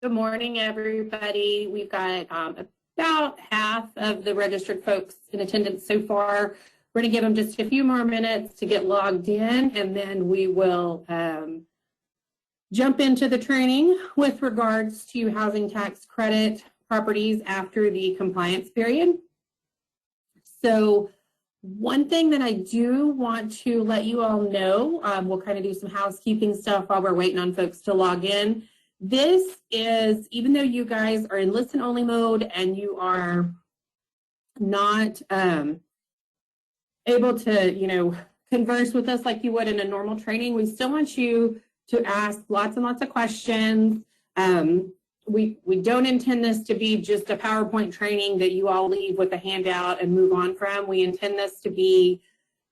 Good morning, everybody. We've got about half of the registered folks in attendance so far. We're going to give them just a few more minutes to get logged in, and then we will jump into the training with regards to housing tax credit properties after the compliance period. So one thing that I do want to let you all know, we'll kind of do some housekeeping stuff while we're waiting on folks to log in. This is, even though you guys are in listen only mode and you are not able to, converse with us like you would in a normal training, we still want you to ask lots and lots of questions. We don't intend this to be just a PowerPoint training that you all leave with a handout and move on from. We intend this to be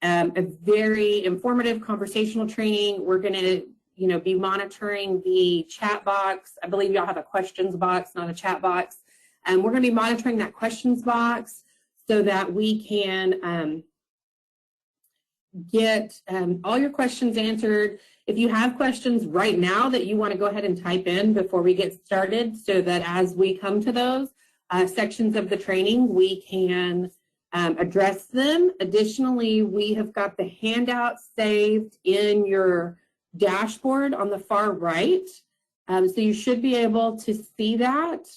a very informative conversational training. We're going to be monitoring the chat box. I believe y'all have a questions box, not a chat box. And we're going to be monitoring that questions box so that we can get all your questions answered. If you have questions right now that you want to go ahead and type in before we get started, so that as we come to those sections of the training, we can address them. Additionally, we have got the handout saved in your dashboard on the far right. So you should be able to see that.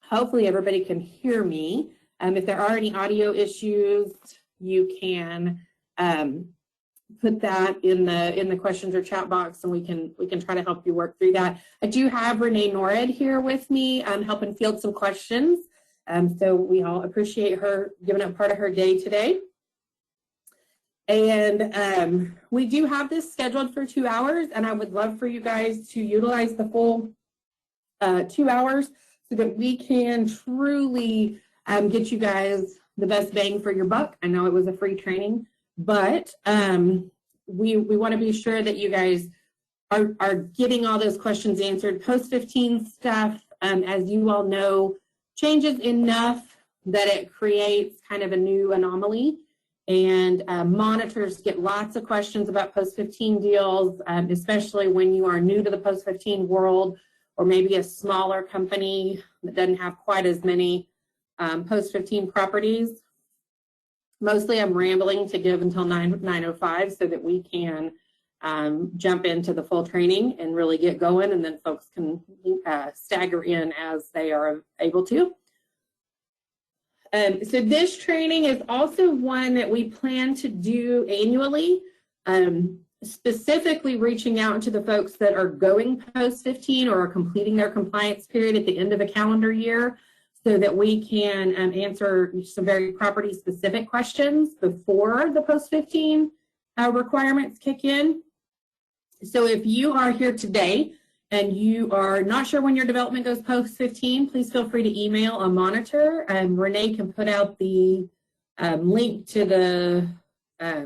Hopefully everybody can hear me. If there are any audio issues, you can put that in the questions or chat box, and we can try to help you work through that. I do have Renee Norred here with me helping field some questions. So we all appreciate her giving up part of her day today. And we do have this scheduled for 2 hours, and I would love for you guys to utilize the full 2 hours so that we can truly get you guys the best bang for your buck. I know it was a free training, but we want to be sure that you guys are getting all those questions answered. Post-15 stuff, as you all know, changes enough that it creates kind of a new anomaly. And monitors get lots of questions about post-15 deals, especially when you are new to the post-15 world, or maybe a smaller company that doesn't have quite as many post-15 properties. Mostly I'm rambling to give until 9:05 so that we can jump into the full training and really get going, and then folks can stagger in as they are able to. So this training is also one that we plan to do annually, specifically reaching out to the folks that are going post-15 or are completing their compliance period at the end of a calendar year, so that we can answer some very property-specific questions before the post-15 requirements kick in. So if you are here today and you are not sure when your development goes post-15, please feel free to email a monitor, and Renee can put out the link to the, I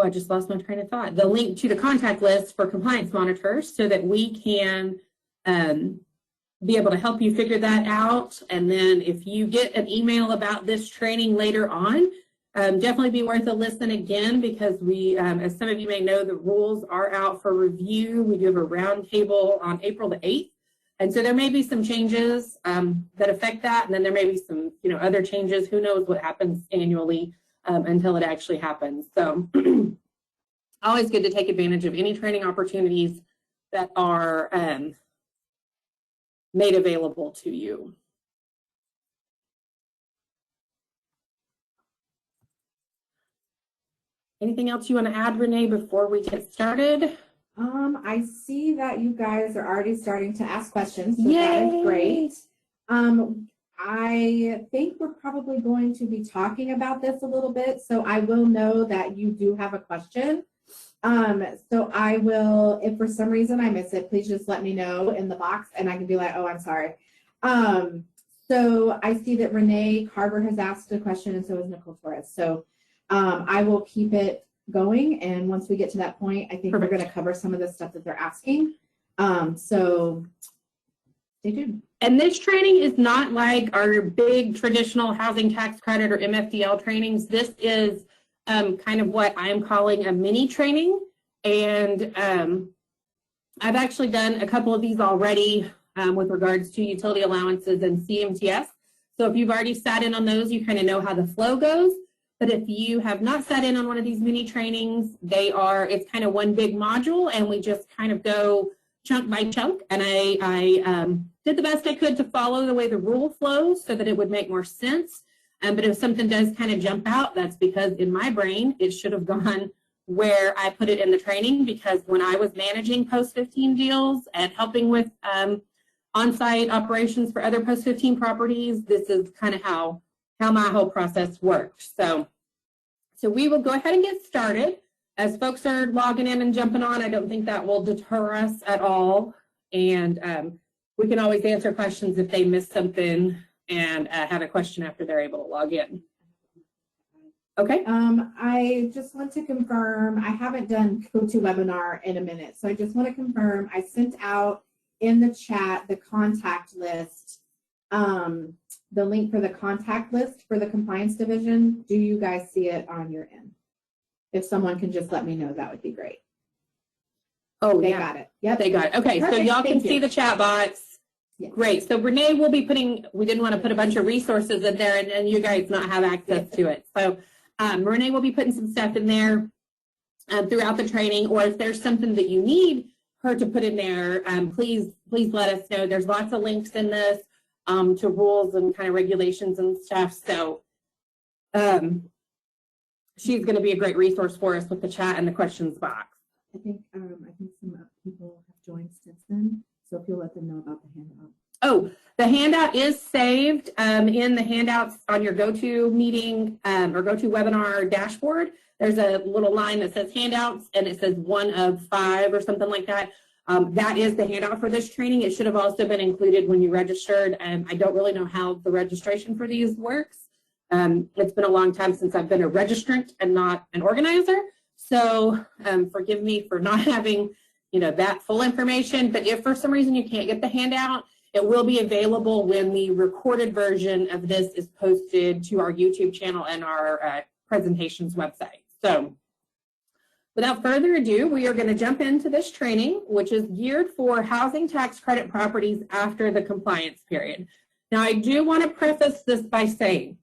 just lost my train of thought, the link to the contact list for compliance monitors so that we can be able to help you figure that out. And then if you get an email about this training later on, definitely be worth a listen again, because we, as some of you may know, the rules are out for review. We do have a roundtable on April the 8th. And so there may be some changes that affect that. And then there may be some, other changes. Who knows what happens annually until it actually happens. So always good to take advantage of any training opportunities that are made available to you. Anything else you want to add, Renee, before we get started? I see that you guys are already starting to ask questions, so Yay! That is great. I think we're probably going to be talking about this a little bit, so I will know that you do have a question. So I will, if for some reason I miss it, please just let me know in the box, and I can be like, oh, I'm sorry. So I see that Renee Carver has asked a question, and so has Nicole Torres. So I will keep it going, and once we get to that point, I think Perfect. We're going to cover some of the stuff that they're asking. So stay tuned. And this training is not like our big traditional housing tax credit or MFDL trainings. This is kind of what I'm calling a mini training. And I've actually done a couple of these already with regards to utility allowances and CMTS. So if you've already sat in on those, you kind of know how the flow goes. But if you have not sat in on one of these mini trainings, it's kind of one big module, and we just kind of go chunk by chunk. And I did the best I could to follow the way the rule flows so that it would make more sense. But if something does kind of jump out, that's because in my brain, it should have gone where I put it in the training, because when I was managing post-15 deals and helping with on-site operations for other post-15 properties, this is kind of how my whole process worked. So we will go ahead and get started. As folks are logging in and jumping on, I don't think that will deter us at all. And we can always answer questions if they miss something and have a question after they're able to log in. Okay. I just want to confirm, I haven't done GoToWebinar in a minute, so I just want to confirm I sent out in the chat the contact list, the link for the contact list for the compliance division. Do you guys see it on your end? If someone can just let me know, that would be great. Oh, they yeah. got it. Yep. They got it. Okay, perfect. So y'all can see the chat box. Yes. Great. So Renee will be we didn't want to put a bunch of resources in there and you guys not have access to it. So Renee will be putting some stuff in there throughout the training, or if there's something that you need her to put in there, please let us know. There's lots of links in this to rules and kind of regulations and stuff. So she's going to be a great resource for us with the chat and the questions box. I think some people have joined since then. So if you'll let them know about the handout. Oh, the handout is saved in the handouts on your GoToMeeting or GoToWebinar dashboard. There's a little line that says handouts, and it says 1 of 5 or something like that. That is the handout for this training. It should have also been included when you registered. I don't really know how the registration for these works. It's been a long time since I've been a registrant and not an organizer. So forgive me for not having that full information. But if for some reason you can't get the handout, it will be available when the recorded version of this is posted to our YouTube channel and our presentations website. So without further ado, we are going to jump into this training, which is geared for housing tax credit properties after the compliance period. Now, I do want to preface this by saying,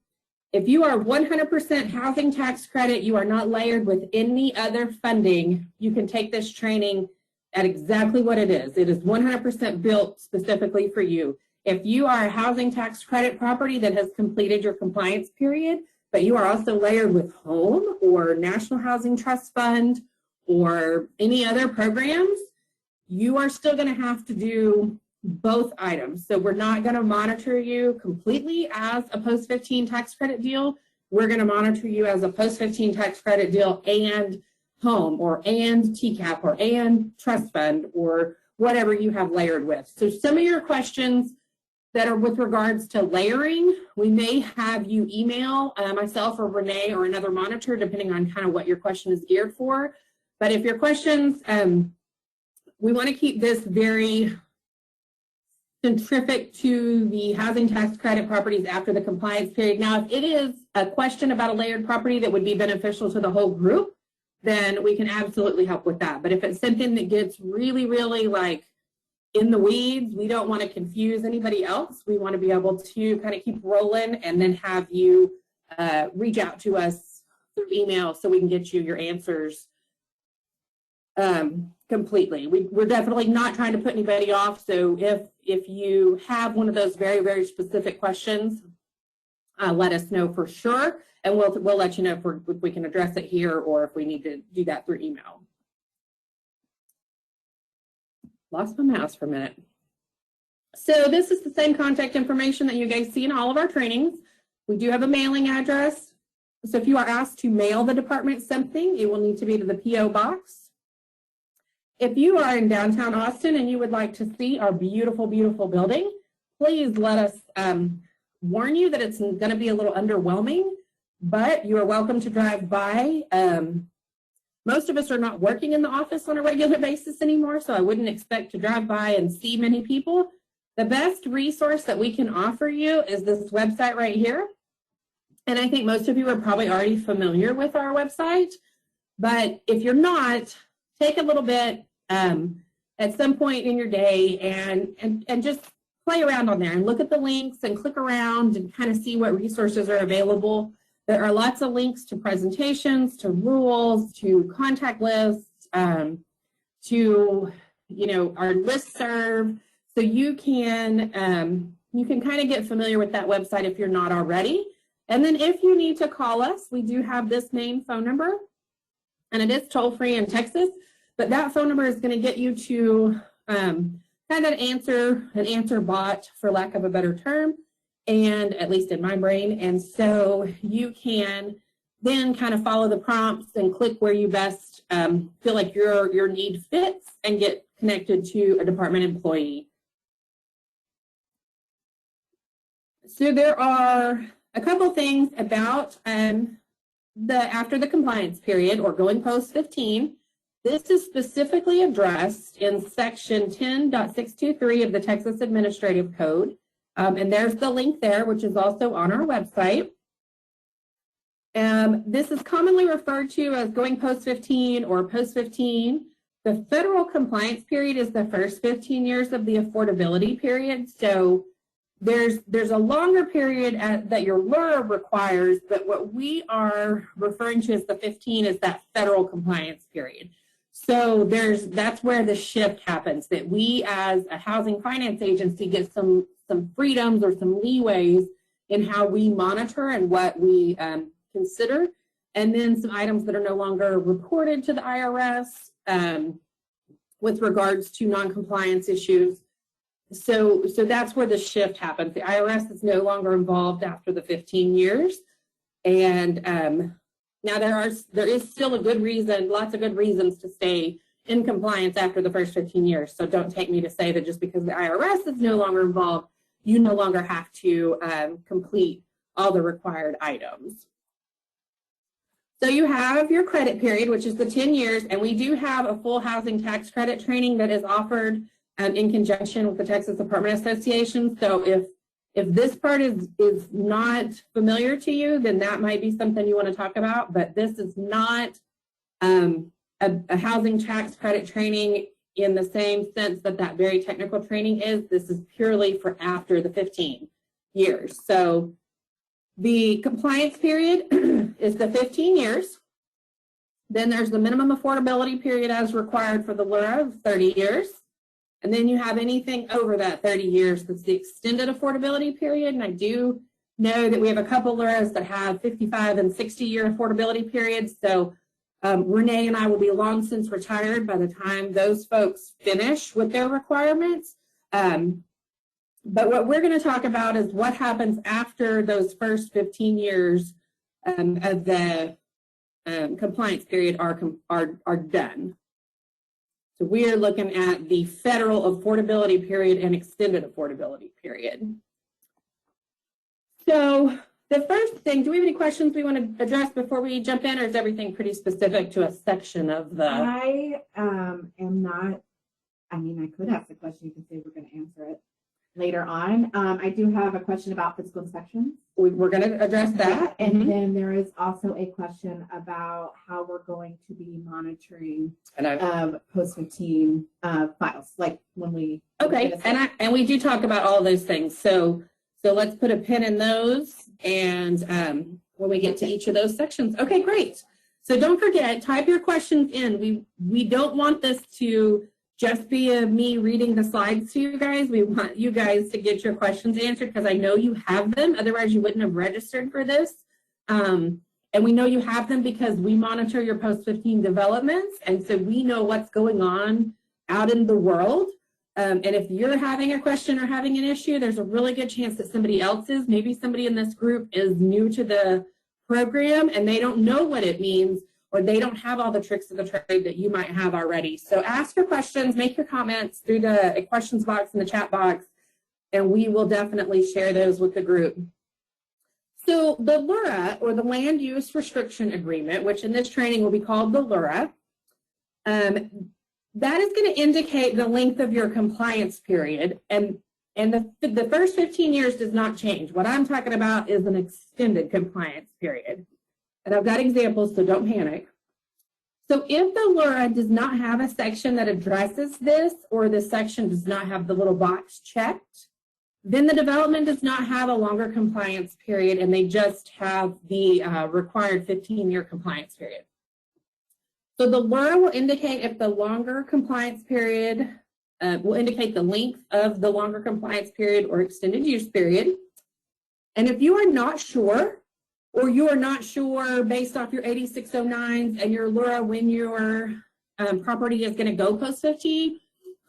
if you are 100% housing tax credit, you are not layered with any other funding, you can take this training at exactly what it is. It is 100% built specifically for you. If you are a housing tax credit property that has completed your compliance period, but you are also layered with home or National Housing Trust Fund or any other programs, you are still going to have to do both items. So we're not going to monitor you completely as a post-15 tax credit deal. We're going to monitor you as a post-15 tax credit deal and home and TCAP or and trust fund or whatever you have layered with. So some of your questions that are with regards to layering, we may have you email myself or Renee or another monitor, depending on kind of what your question is geared for. But if your questions, we want to keep this very centrific to the housing tax credit properties after the compliance period. Now, if it is a question about a layered property that would be beneficial to the whole group, then we can absolutely help with that. But if it's something that gets really, really like in the weeds, we don't want to confuse anybody else. We want to be able to kind of keep rolling and then have you reach out to us through email so we can get you your answers completely. We're definitely not trying to put anybody off. So if you have one of those very, very specific questions, let us know for sure. And we'll let you know if we can address it here or if we need to do that through email. Lost my mouse for a minute. So this is the same contact information that you guys see in all of our trainings. We do have a mailing address. So if you are asked to mail the department something, it will need to be to the P.O. box. If you are in downtown Austin and you would like to see our beautiful, beautiful building, please let us warn you that it's going to be a little underwhelming, but you are welcome to drive by. Most of us are not working in the office on a regular basis anymore, so I wouldn't expect to drive by and see many people. The best resource that we can offer you is this website right here. And I think most of you are probably already familiar with our website, but if you're not, take a little bit and at some point in your day and just play around on there and look at the links and click around and kind of see what resources are available. There are lots of links to presentations, to rules, to contact lists, to, our listserv. So you can kind of get familiar with that website if you're not already. And then if you need to call us, we do have this main phone number, and it is toll-free in Texas, but that phone number is going to get you to kind of an answer bot, for lack of a better term, and at least in my brain. And so you can then kind of follow the prompts and click where you best feel like your need fits and get connected to a department employee. So there are a couple things about after the compliance period or going post-15. This is specifically addressed in section 10.623 of the Texas Administrative Code. And there's the link there, which is also on our website. This is commonly referred to as going post-15 or post-15. The federal compliance period is the first 15 years of the affordability period. So there's a longer period that your LURA requires, but what we are referring to as the 15 is that federal compliance period. So that's where the shift happens, that we as a housing finance agency get some freedoms or some leeways in how we monitor and what we consider, and then some items that are no longer reported to the IRS with regards to non-compliance issues. So that's where the shift happens. The IRS is no longer involved after the 15 years, and now there is still a good reason, lots of good reasons to stay in compliance after the first 15 years. So don't take me to say that just because the IRS is no longer involved, you no longer have to complete all the required items. So you have your credit period, which is the 10 years, and we do have a full housing tax credit training that is offered in conjunction with the Texas Apartment Association. So if this part is not familiar to you, then that might be something you want to talk about, but this is not a housing tax credit training in the same sense that very technical training is. This is purely for after the 15 years. So the compliance period is the 15 years. Then there's the minimum affordability period as required for the LURA of 30 years. And then you have anything over that 30 years that's the extended affordability period. And I do know that we have a couple LURAs that have 55 and 60-year affordability periods. So Renee and I will be long since retired by the time those folks finish with their requirements. But what we're going to talk about is what happens after those first 15 years of the compliance period are done. So we are looking at the federal affordability period and extended affordability period. So the first thing, do we have any questions we want to address before we jump in, or is everything pretty specific to a section of the? I am not, I could ask the question, you can say we're going to answer it later on. I do have a question about physical inspections. We're going to address that. Yeah, and then there is also a question about how we're going to be monitoring post-15 files, like when we. Okay, and we do talk about all those things. So let's put a pin in those, and when we get to each of those sections. Okay, great. So don't forget, type your questions in. We don't want this to just be me reading the slides to you guys. We want you guys to get your questions answered because I know you have them. Otherwise, you wouldn't have registered for this. And we know you have them because we monitor your post-15 developments. And so we know what's going on out in the world. And if you're having a question or having an issue, there's a really good chance that somebody else is. Maybe somebody in this group is new to the program and they don't know what it means, or they don't have all the tricks of the trade that you might have already. So ask your questions, make your comments through the questions box in the chat box, and we will definitely share those with the group. So the LURA, or the Land Use Restriction Agreement, which in this training will be called the LURA, that is going to indicate the length of your compliance period, and the first 15 years does not change. What I'm talking about is an extended compliance period. And I've got examples, so don't panic. So if the LURA does not have a section that addresses this, or the section does not have the little box checked, then the development does not have a longer compliance period, and they just have the required 15-year compliance period. So the LURA will indicate if the longer compliance period will indicate the length of the longer compliance period or extended use period. And if you are not sure, or you are not sure based off your 8609s and your LURA when your property is going to go post-15,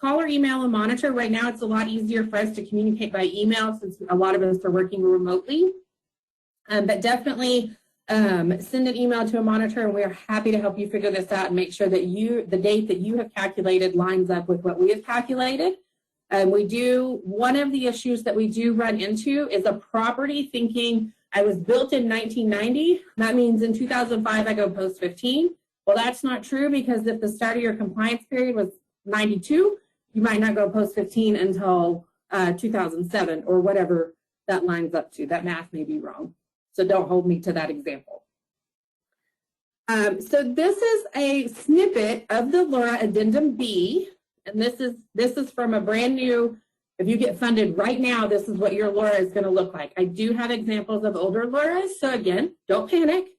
call or email a monitor. Right now, it's a lot easier for us to communicate by email since a lot of us are working remotely. But definitely send an email to a monitor, and we are happy to help you figure this out and make sure that the date that you have calculated lines up with what we have calculated. One of the issues that we do run into is a property thinking, I was built in 1990. That means in 2005, I go post-15. Well, that's not true, because if the start of your compliance period was 92, you might not go post-15 until 2007 or whatever that lines up to. That math may be wrong, so don't hold me to that example. So this is a snippet of the LURA Addendum B, and this is from a brand new. If you get funded right now, this is what your LURA is going to look like. I do have examples of older LURAs, so again, don't panic.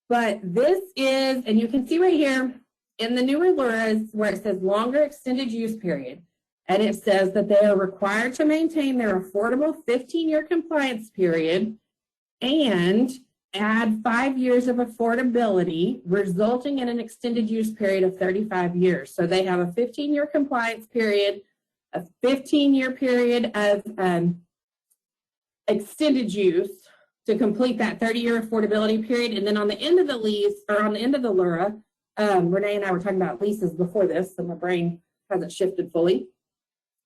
But this is, and you can see right here in the newer LURAs where it says longer extended use period, and it says that they are required to maintain their affordable 15-year compliance period and add 5 years of affordability, resulting in an extended use period of 35 years. So they have a 15-year compliance period, a 15-year period of extended use to complete that 30-year affordability period. And then on the end of the lease, or on the end of the LURA, Renee and I were talking about leases before this, so my brain hasn't shifted fully.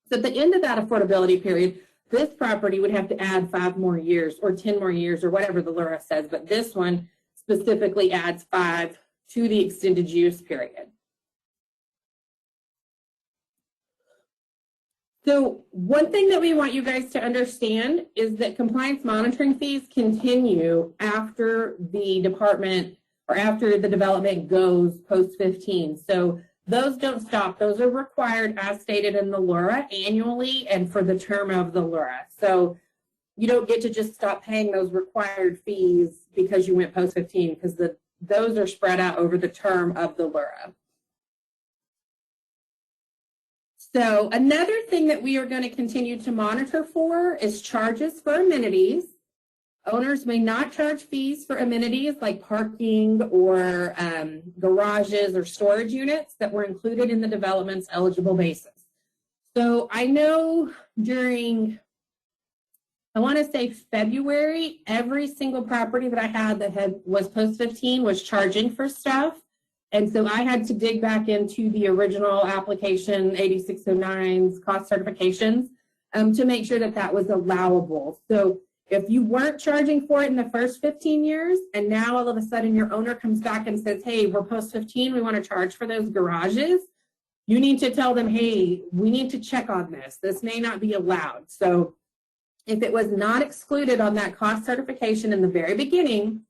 So at the end of that affordability period, this property would have to add 5 more years or 10 more years or whatever the LURA says, but this one specifically adds 5 to the extended use period. So one thing that we want you guys to understand is that compliance monitoring fees continue after the department or after the development goes post-15. So those don't stop. Those are required as stated in the LURA annually and for the term of the LURA. So you don't get to just stop paying those required fees because you went post-15, because those are spread out over the term of the LURA. So another thing that we are going to continue to monitor for is charges for amenities. Owners may not charge fees for amenities like parking or garages or storage units that were included in the development's eligible basis. So I know during, I want to say February, every single property that I had that was post-15 was charging for stuff. And so I had to dig back into the original application 8609's cost certifications to make sure that that was allowable. So if you weren't charging for it in the first 15 years, and now all of a sudden your owner comes back and says, hey, we're post-15, we want to charge for those garages, you need to tell them, hey, we need to check on this. This may not be allowed. So if it was not excluded on that cost certification in the very beginning,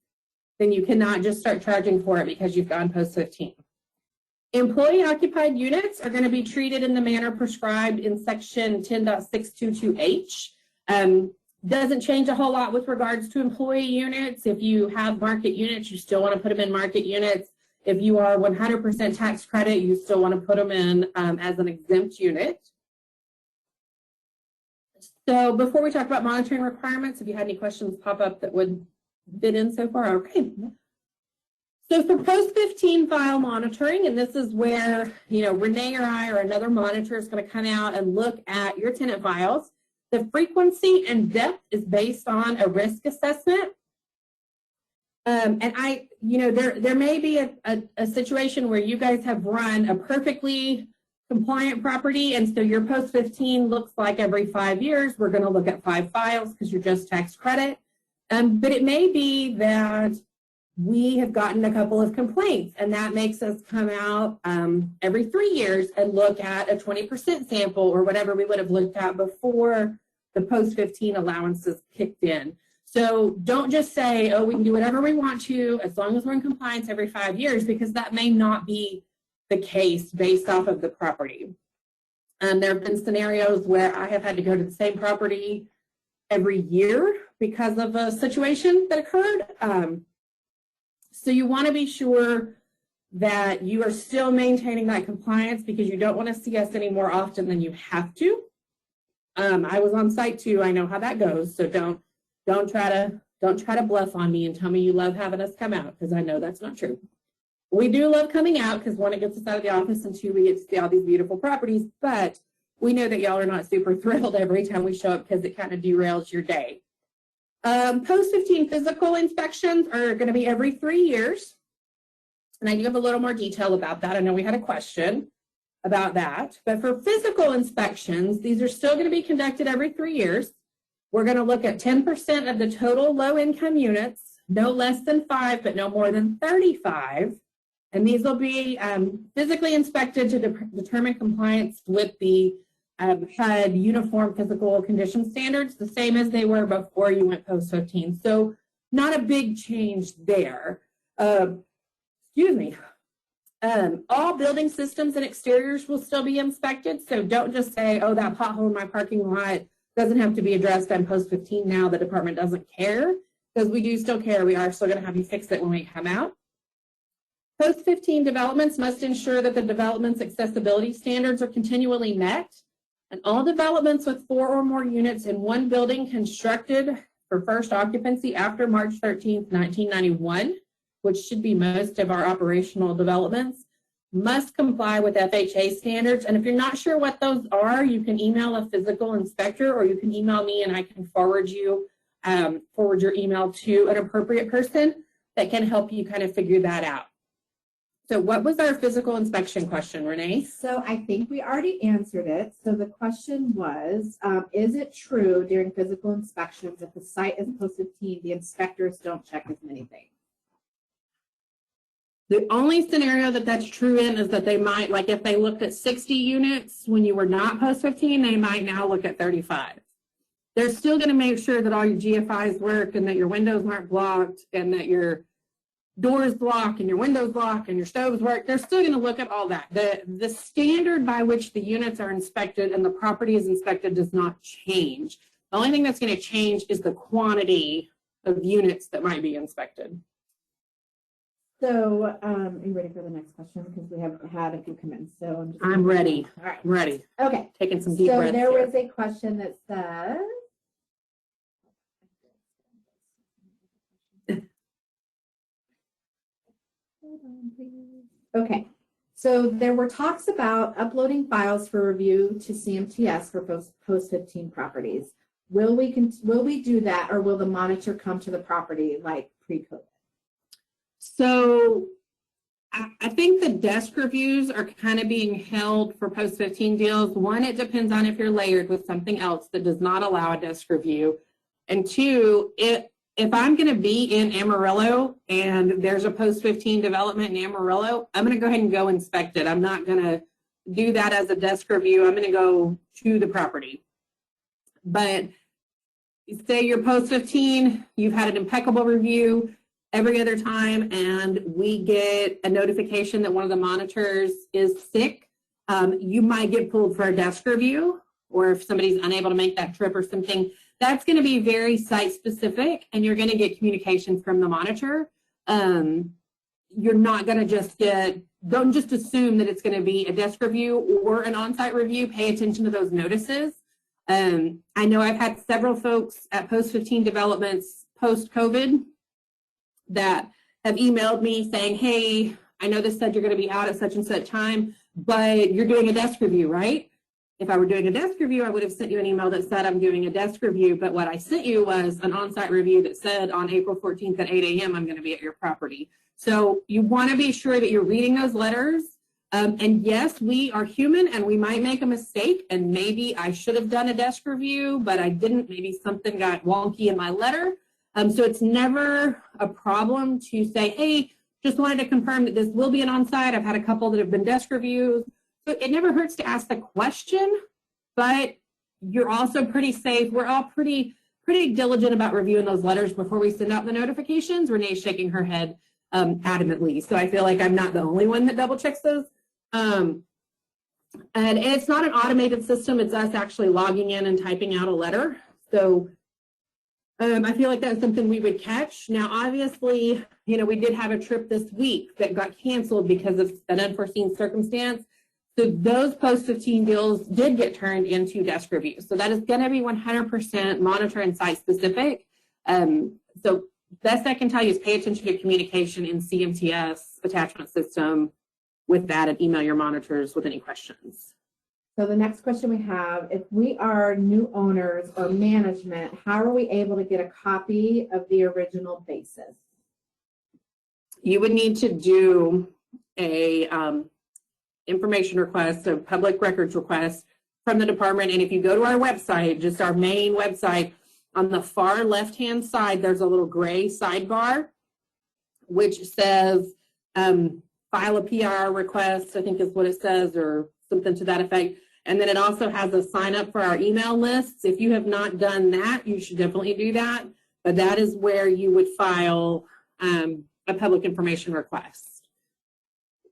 then you cannot just start charging for it because you've gone post-15. Employee-occupied units are going to be treated in the manner prescribed in Section 10.622H. Doesn't change a whole lot with regards to employee units. If you have market units, you still want to put them in market units. If you are 100% tax credit, you still want to put them in as an exempt unit. So before we talk about monitoring requirements, if you had any questions pop up that would fit in so far, okay. So for post-15 file monitoring, and this is where, Renee or I or another monitor is going to come out and look at your tenant files. The frequency and depth is based on a risk assessment. And there may be a situation where you guys have run a perfectly compliant property, and so your post-15 looks like every 5 years, we're going to look at 5 files because you're just tax credit. But it may be that we have gotten a couple of complaints, and that makes us come out every 3 years and look at a 20% sample or whatever we would have looked at before the post-15 allowances kicked in. So don't just say, oh, we can do whatever we want to as long as we're in compliance every 5 years, because that may not be the case based off of the property. There have been scenarios where I have had to go to the same property every year because of a situation that occurred. So you want to be sure that you are still maintaining that compliance, because you don't want to see us any more often than you have to. I was on site too. I know how that goes. So don't try to bluff on me and tell me you love having us come out, because I know that's not true. We do love coming out, because one, it gets us out of the office, and two, we get to see all these beautiful properties, but we know that y'all are not super thrilled every time we show up, because it kind of derails your day. Post-15 physical inspections are going to be every 3 years. And I do have a little more detail about that. I know we had a question about that. But for physical inspections, these are still going to be conducted every 3 years. We're going to look at 10% of the total low-income units, no less than 5, but no more than 35. And these will be physically inspected to determine compliance with the HUD uniform physical condition standards, the same as they were before you went post-15. So not a big change there. All building systems and exteriors will still be inspected. So don't just say, oh, that pothole in my parking lot doesn't have to be addressed on post-15 now. The department doesn't care, because we do still care. We are still going to have you fix it when we come out. Post-15 developments must ensure that the development's accessibility standards are continually met. And all developments with 4 or more units in one building constructed for first occupancy after March 13th, 1991, which should be most of our operational developments, must comply with FHA standards. And if you're not sure what those are, you can email a physical inspector, or you can email me and I can forward your email to an appropriate person that can help you kind of figure that out. So what was our physical inspection question, Renee? So I think we already answered it. So the question was, is it true during physical inspections, if the site is post-15, the inspectors don't check as many things? The only scenario that that's true in is that they might, like if they looked at 60 units when you were not post-15, they might now look at 35. They're still going to make sure that all your GFIs work and that your windows aren't blocked and that your doors lock and your windows lock and your stoves work. They're still going to look at all that. The standard by which the units are inspected and the property is inspected does not change. The only thing that's going to change is the quantity of units that might be inspected. So, are you ready for the next question? Because we have had a few comments. So I'm ready. All right. I'm ready. Okay. Taking some deep breaths. So there here. was a question that says, okay. So there were talks about uploading files for review to CMTS for post-15 properties. Will we do that, or will the monitor come to the property like pre-COVID? So I think the desk reviews are kind of being held for post-15 deals. One, it depends on if you're layered with something else that does not allow a desk review. And two, if I'm going to be in Amarillo and there's a post-15 development in Amarillo, I'm going to go ahead and go inspect it. I'm not going to do that as a desk review. I'm going to go to the property. But say you're post-15, you've had an impeccable review every other time, and we get a notification that one of the monitors is sick, you might get pulled for a desk review, or if somebody's unable to make that trip or something. That's going to be very site-specific, and you're going to get communication from the monitor. You're not going to just don't just assume that it's going to be a desk review or an on-site review. Pay attention to those notices. I know I've had several folks at post-15 developments post-COVID that have emailed me saying, hey, I know this said you're going to be out at such and such time, but you're doing a desk review, right? If I were doing a desk review, I would have sent you an email that said I'm doing a desk review, but what I sent you was an on-site review that said on April 14th at 8 a.m. I'm going to be at your property. So you want to be sure that you're reading those letters. And yes, we are human and we might make a mistake, and maybe I should have done a desk review, but I didn't. Maybe something got wonky in my letter. So it's never a problem to say, hey, just wanted to confirm that this will be an on-site. I've had a couple that have been desk reviews. So it never hurts to ask the question, but you're also pretty safe. We're all pretty pretty diligent about reviewing those letters before we send out the notifications. Renee's shaking her head adamantly. So I feel like I'm not the only one that double checks those. And it's not an automated system. It's us actually logging in and typing out a letter. So I feel like that's something we would catch. Now, obviously, you know, we did have a trip this week that got canceled because of an unforeseen circumstance. So those post-15 deals did get turned into desk reviews. So that is going to be 100% monitor and site specific. So best I can tell you is pay attention to communication in CMTS attachment system with that, and email your monitors with any questions. So the next question we have, if we are new owners or management, how are we able to get a copy of the original basis? You would need to do a information request, a public records request from the department. And if you go to our website, just our main website, on the far left-hand side, there's a little gray sidebar, which says file a PR request, I think is what it says, or something to that effect. And then it also has a sign up for our email lists. If you have not done that, you should definitely do that. But that is where you would file a public information request.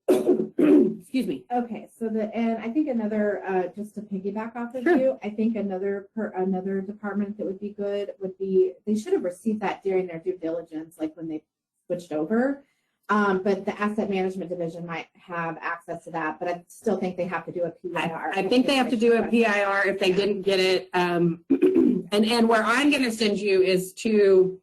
Excuse me. Okay, so and I think another, just to piggyback off of you, I think another department that would be good would be, they should have received that during their due diligence, like when they switched over. But the asset management division might have access to that, but I still think they have to do a PIR. I think they have to do a PIR if they didn't get it. And where I'm going to send you is to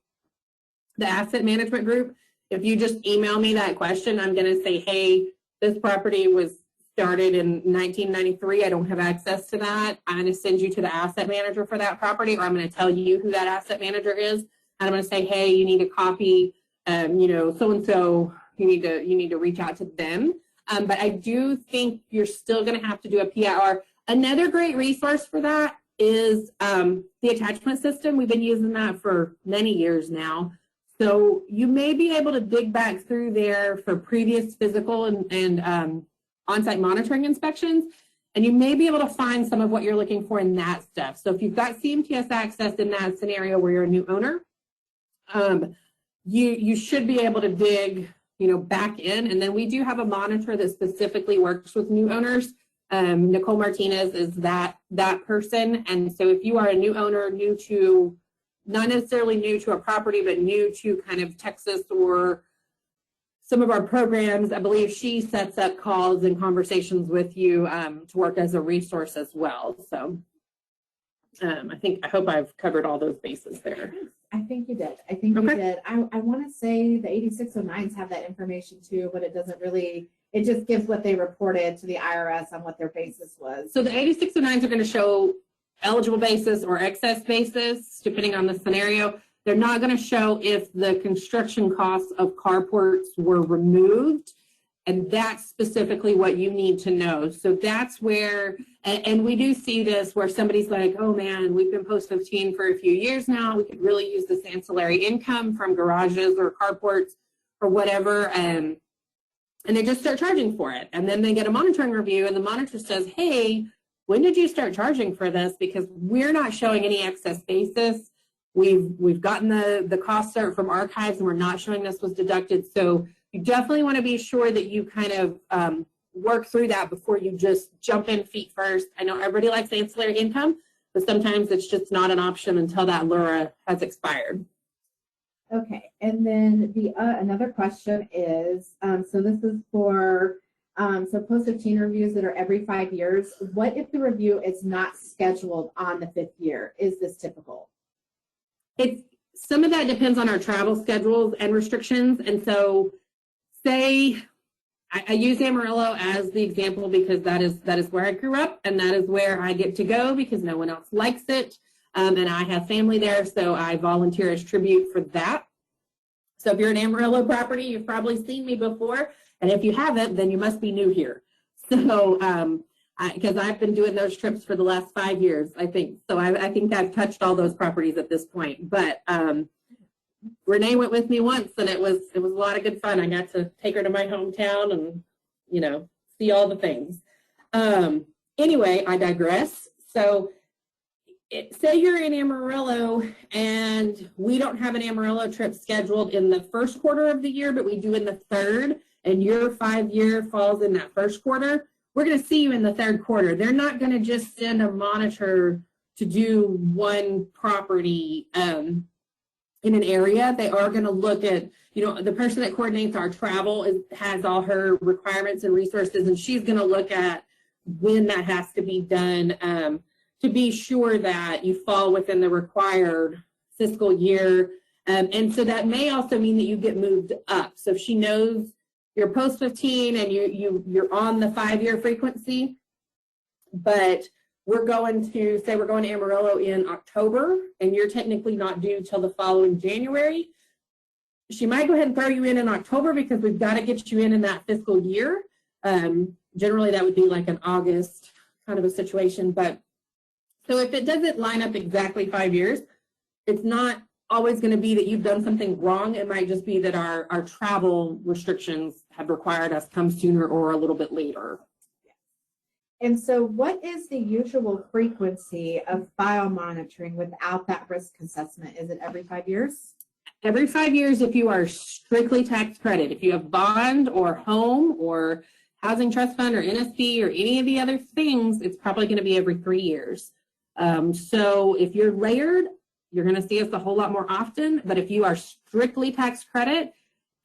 the asset management group. If you just email me that question, I'm going to say, hey, this property was started in 1993. I don't have access to that. I'm going to send you to the asset manager for that property, or I'm going to tell you who that asset manager is. And I'm going to say, hey, you need a copy. You know, so-and-so, you need to reach out to them. But I do think you're still going to have to do a PIR. Another great resource for that is the attachment system. We've been using that for many years now. So you may be able to dig back through there for previous physical and on-site monitoring inspections, and you may be able to find some of what you're looking for in that stuff. So if you've got CMTS access in that scenario where you're a new owner, you should be able to dig, you know, back in. And then we do have a monitor that specifically works with new owners. Nicole Martinez is that person. And so if you are a new owner, new to, not necessarily new to a property, but new to kind of Texas or some of our programs, I believe she sets up calls and conversations with you to work as a resource as well. So I hope I've covered all those bases there. I think you did. I think you did. I want to say the 8609s have that information too, but it doesn't really, it just gives what they reported to the IRS on what their basis was. So the 8609s are going to show eligible basis or excess basis, depending on the scenario. They're not going to show if the construction costs of carports were removed. And that's specifically what you need to know. So that's where, and we do see this where somebody's like, oh man, we've been post-15 for a few years now. We could really use this ancillary income from garages or carports or whatever. And they just start charging for it. And then they get a monitoring review and the monitor says, hey, when did you start charging for this? Because we're not showing any excess basis. We've gotten the cost cert from archives and we're not showing this was deducted. So you definitely want to be sure that you kind of work through that before you just jump in feet first. I know everybody likes ancillary income, but sometimes it's just not an option until that LURA has expired. Okay, and then the another question is, so this is for, so post-15 reviews that are every 5 years. What if the review is not scheduled on the 5th year? Is this typical? Some of that depends on our travel schedules and restrictions. And so say, I use Amarillo as the example because that is where I grew up and that is where I get to go because no one else likes it. And I have family there, so I volunteer as tribute for that. So if you're an Amarillo property, you've probably seen me before. And if you haven't, then you must be new here. So, because I've been doing those trips for the last 5 years, I think. So I think I've touched all those properties at this point. But Renee went with me once, and it was a lot of good fun. I got to take her to my hometown and, you know, see all the things. Anyway, I digress. So say you're in Amarillo and we don't have an Amarillo trip scheduled in the first quarter of the year, but we do in the third, and your 5-year falls in that first quarter, we're going to see you in the third quarter. They're not going to just send a monitor to do one property in an area. They are going to look at, the person that coordinates our travel has all her requirements and resources, and she's going to look at when that has to be done to be sure that you fall within the required fiscal year. And so that may also mean that you get moved up. So if she knows you're post-15 and you're on the 5-year frequency, but we're going to Amarillo in October and you're technically not due till the following January, she might go ahead and throw you in October because we've got to get you in that fiscal year. Generally that would be like an August kind of a situation. But so if it doesn't line up exactly 5 years, it's not always going to be that you've done something wrong. It might just be that our travel restrictions have required us come sooner or a little bit later. And so what is the usual frequency of file monitoring without that risk assessment? Is it every 5 years? Every 5 years if you are strictly tax credit. If you have bond or home or housing trust fund or NSP or any of the other things, it's probably going to be every 3 years. So if you're layered, you're going to see us a whole lot more often. But if you are strictly tax credit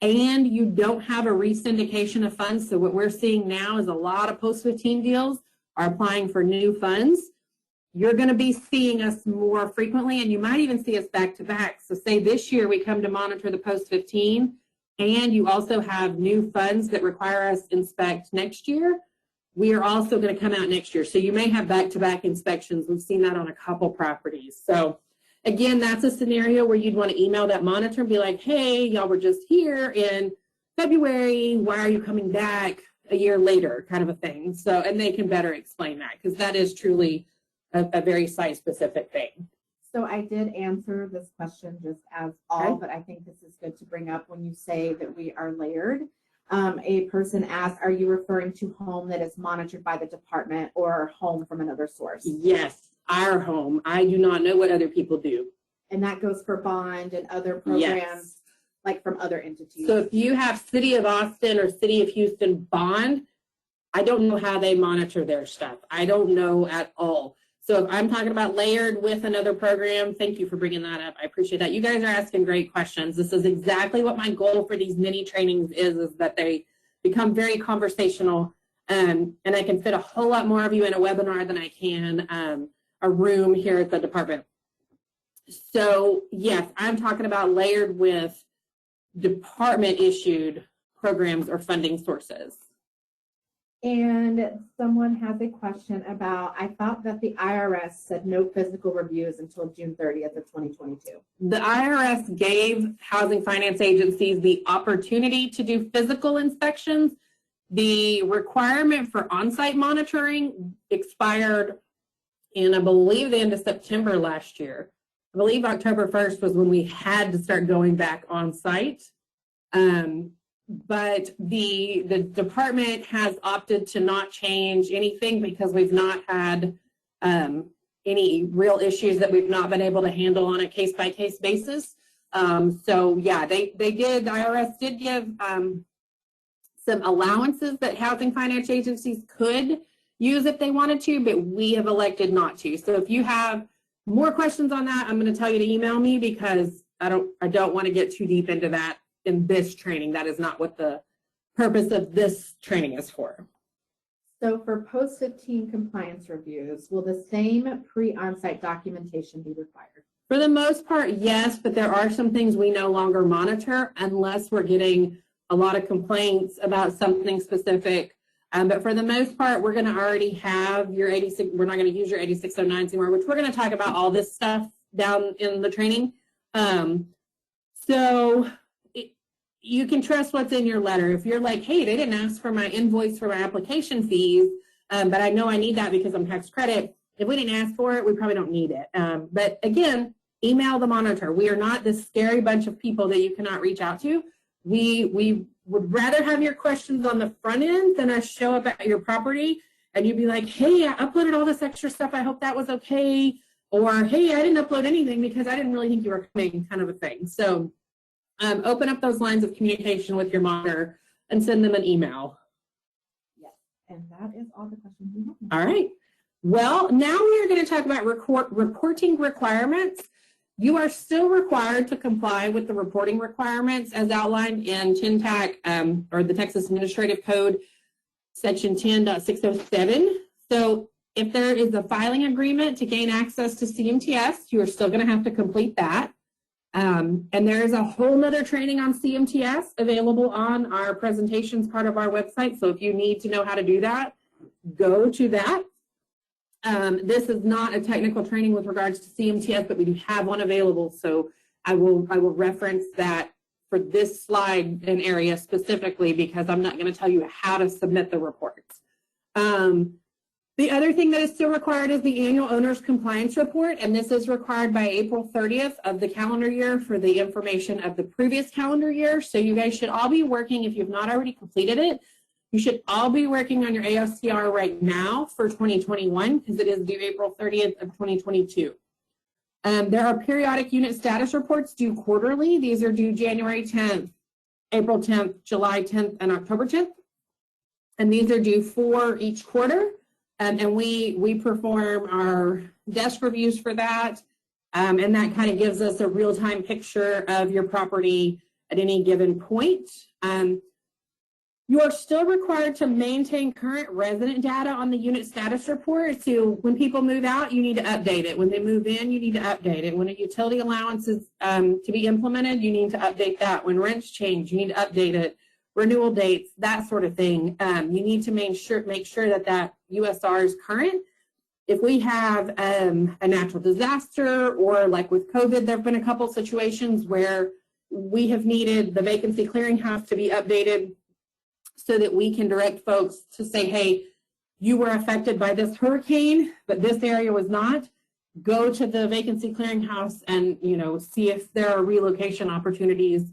and you don't have a re-syndication of funds, so what we're seeing now is a lot of post-15 deals are applying for new funds, you're going to be seeing us more frequently, and you might even see us back to back. So say this year we come to monitor the post-15 and you also have new funds that require us to inspect next year, we are also going to come out next year. So you may have back-to-back inspections. We've seen that on a couple properties. So again, that's a scenario where you'd want to email that monitor and be like, hey, y'all were just here in February. Why are you coming back a year later, kind of a thing. So, and they can better explain that because that is truly a very site-specific thing. So I did answer this question just as all, but I think this is good to bring up when you say that we are layered. A person asked, are you referring to home that is monitored by the department or home from another source? Yes, our home. I do not know what other people do. And that goes for bond and other programs, yes, like from other entities. So if you have City of Austin or City of Houston bond, I don't know how they monitor their stuff. I don't know at all. So if I'm talking about layered with another program, thank you for bringing that up. I appreciate that. You guys are asking great questions. This is exactly what my goal for these mini trainings is that they become very conversational, and I can fit a whole lot more of you in a webinar than I can a room here at the department. So yes, I'm talking about layered with department issued programs or funding sources. And someone has a question about, I thought that the IRS said no physical reviews until June 30th of 2022. The IRS gave housing finance agencies the opportunity to do physical inspections. The requirement for on-site monitoring expired in, I believe, the end of September last year. I believe October 1st was when we had to start going back on-site. But the department has opted to not change anything because we've not had any real issues that we've not been able to handle on a case-by-case basis. So yeah, the IRS did give some allowances that housing finance agencies could use if they wanted to, but we have elected not to. So if you have more questions on that, I'm going to tell you to email me because I don't want to get too deep into that in this training. That is not what the purpose of this training is for. So for post-15 compliance reviews, will the same pre-onsite documentation be required? For the most part, yes, but there are some things we no longer monitor unless we're getting a lot of complaints about something specific. But for the most part, we're going to already have your 86, we're not going to use your 8609s anymore, which we're going to talk about all this stuff down in the training. So you can trust what's in your letter. If you're like, hey, they didn't ask for my invoice for my application fees, but I know I need that because I'm tax credit. If we didn't ask for it, we probably don't need it. But again, email the monitor. We are not this scary bunch of people that you cannot reach out to. We would rather have your questions on the front end than us show up at your property and you'd be like, hey, I uploaded all this extra stuff. I hope that was okay. or, hey, I didn't upload anything because I didn't really think you were coming, kind of a thing. So open up those lines of communication with your monitor and send them an email. Yes, and that is all the questions we have. All right. Well, now we are going to talk about reporting requirements. You are still required to comply with the reporting requirements as outlined in TAC, or the Texas Administrative Code, Section 10.607. So if there is a filing agreement to gain access to CMTS, you are still going to have to complete that. And there is a whole nother training on CMTS available on our presentations part of our website. So if you need to know how to do that, go to that. This is not a technical training with regards to CMTS, but we do have one available. So I will reference that for this slide and area specifically, because I'm not going to tell you how to submit the reports. The other thing that is still required is the annual owner's compliance report, and this is required by April 30th of the calendar year for the information of the previous calendar year. So you guys should all be working, if you've not already completed it, you should all be working on your AOCR right now for 2021, because it is due April 30th of 2022. There are periodic unit status reports due quarterly. These are due January 10th, April 10th, July 10th, and October 10th. And these are due for each quarter. And we perform our desk reviews for that. And that kind of gives us a real-time picture of your property at any given point. You are still required to maintain current resident data on the unit status report. So when people move out, you need to update it. When they move in, you need to update it. When a utility allowance is to be implemented, you need to update that. When rents change, you need to update it. Renewal dates, that sort of thing. You need to make sure that USR is current. If we have a natural disaster, or like with COVID, there have been a couple situations where we have needed the vacancy clearinghouse to be updated so that we can direct folks to say, hey, you were affected by this hurricane, but this area was not. Go to the vacancy clearinghouse and see if there are relocation opportunities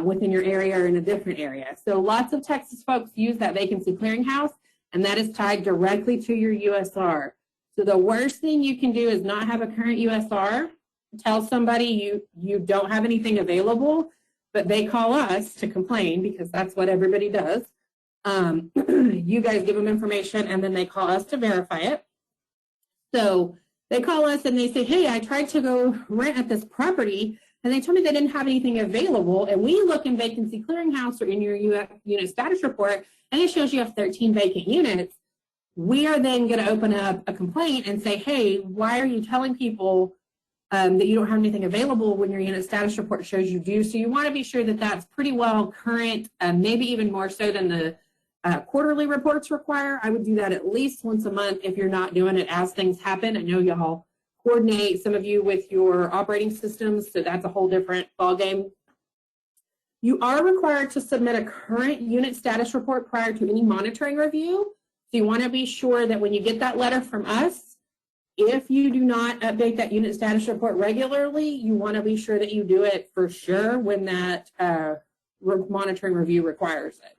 within your area or in a different area. So lots of Texas folks use that vacancy clearinghouse, and that is tied directly to your USR. So the worst thing you can do is not have a current USR. Tell somebody you don't have anything available, but they call us to complain, because that's what everybody does. You guys give them information, and then they call us to verify it. So they call us and they say, hey, I tried to go rent at this property, and they told me they didn't have anything available. And we look in vacancy clearinghouse or in your unit status report, and it shows you have 13 vacant units. We are then going to open up a complaint and say, hey, why are you telling people that you don't have anything available when your unit status report shows you do? So you want to be sure that that's pretty well current, maybe even more so than the quarterly reports require. I would do that at least once a month if you're not doing it as things happen. I know y'all coordinate, some of you, with your operating systems, so that's a whole different ballgame. You are required to submit a current unit status report prior to any monitoring review. So you want to be sure that when you get that letter from us, if you do not update that unit status report regularly, you want to be sure that you do it for sure when that monitoring review requires it.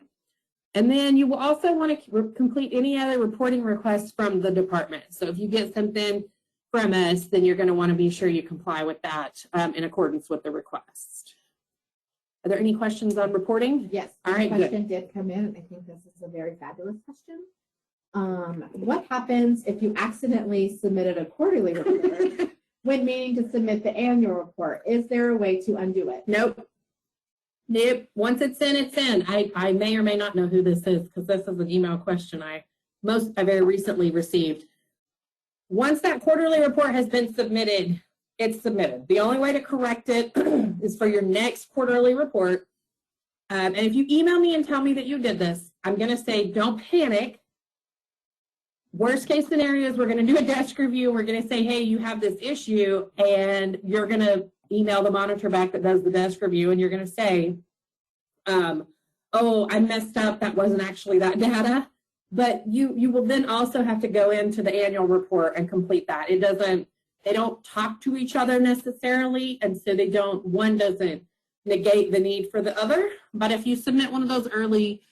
And then you will also want to complete any other reporting requests from the department. So if you get something from us, then you're going to want to be sure you comply with that in accordance with the request. Are there any questions on reporting? Yes. All right, question did come in. I think this is a very fabulous question. What happens if you accidentally submitted a quarterly report when meaning to submit the annual report? Is there a way to undo it? Nope. Nope. Once it's in, it's in. I may or may not know who this is, because this is an email question I very recently received. Once that quarterly report has been submitted, it's submitted. The only way to correct it is for your next quarterly report. And if you email me and tell me that you did this, I'm going to say, don't panic. Worst case scenario is we're going to do a desk review. We're going to say, hey, you have this issue, and you're going to email the monitor back that does the desk review, and you're going to say, oh, I messed up. That wasn't actually that data. But you will then also have to go into the annual report and complete that. They don't talk to each other necessarily, and so one doesn't negate the need for the other. But if you submit one of those early,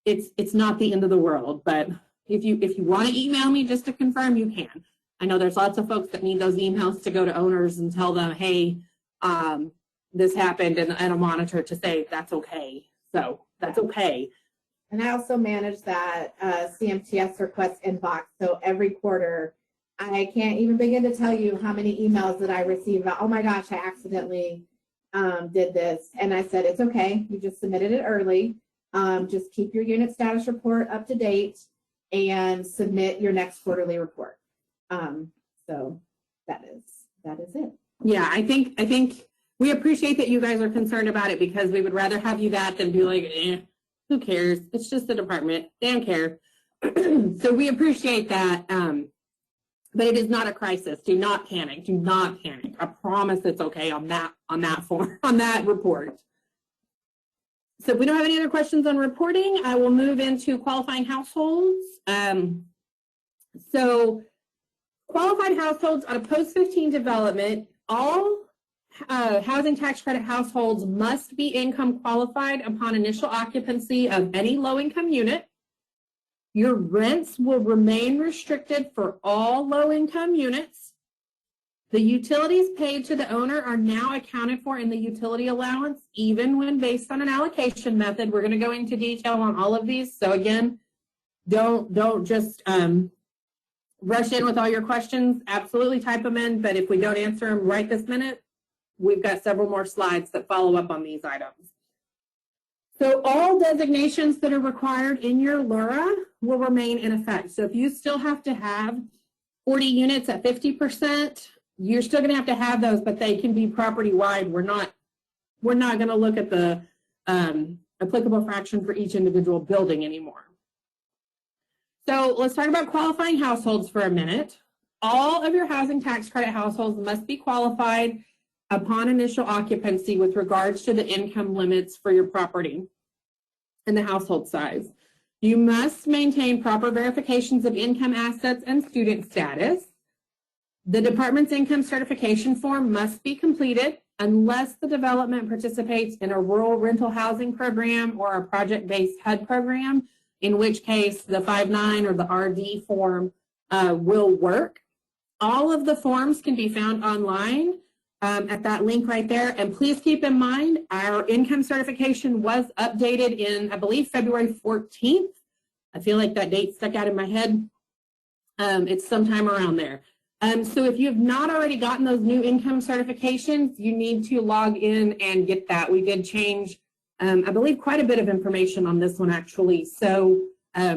it's not the end of the world. But if you want to email me just to confirm, you can. I know there's lots of folks that need those emails to go to owners and tell them, hey, this happened, and a monitor to say that's okay. So that's okay. And I also manage that CMTS request inbox. So every quarter, I can't even begin to tell you how many emails that I receive about, oh my gosh, I accidentally did this. And I said, it's okay. You just submitted it early. Just keep your unit status report up to date and submit your next quarterly report. So that is it. Yeah, I think we appreciate that you guys are concerned about it, because we would rather have you that than be like, who cares? It's just a department. They don't care. So we appreciate that. But it is not a crisis. Do not panic. Do not panic. I promise it's okay on that form, on that report. So if we don't have any other questions on reporting, I will move into qualifying households. So qualified households on a post-15 development, all housing tax credit households must be income qualified upon initial occupancy of any low-income unit. Your rents will remain restricted for all low-income units. The utilities paid to the owner are now accounted for in the utility allowance, even when based on an allocation method. We're going to go into detail on all of these. So again, don't just rush in with all your questions. Absolutely type them in, but if we don't answer them right this minute, we've got several more slides that follow up on these items. So all designations that are required in your LURA will remain in effect. So if you still have to have 40 units at 50%, you're still going to have those, but they can be property-wide. We're not going to look at the applicable fraction for each individual building anymore. So let's talk about qualifying households for a minute. All of your housing tax credit households must be qualified upon initial occupancy with regards to the income limits for your property and the household size. You must maintain proper verifications of income, assets, and student status. The department's income certification form must be completed unless the development participates in a rural rental housing program or a project-based HUD program, in which case the 5-9 or the RD form will work. All of the forms can be found online at that link right there. And please keep in mind, our income certification was updated in, I believe, February 14th. I feel like that date stuck out in my head. It's sometime around there. So if you have not already gotten those new income certifications, you need to log in and get that. We did change, I believe, quite a bit of information on this one, actually. So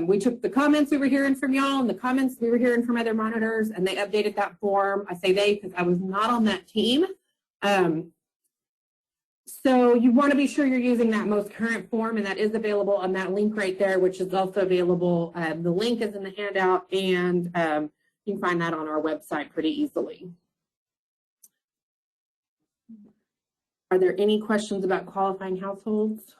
we took the comments we were hearing from y'all and the comments we were hearing from other monitors, and they updated that form. I say they because I was not on that team. So you want to be sure you're using that most current form, and that is available on that link right there, which is also available. The link is in the handout, and you can find that on our website pretty easily. Are there any questions about qualifying households?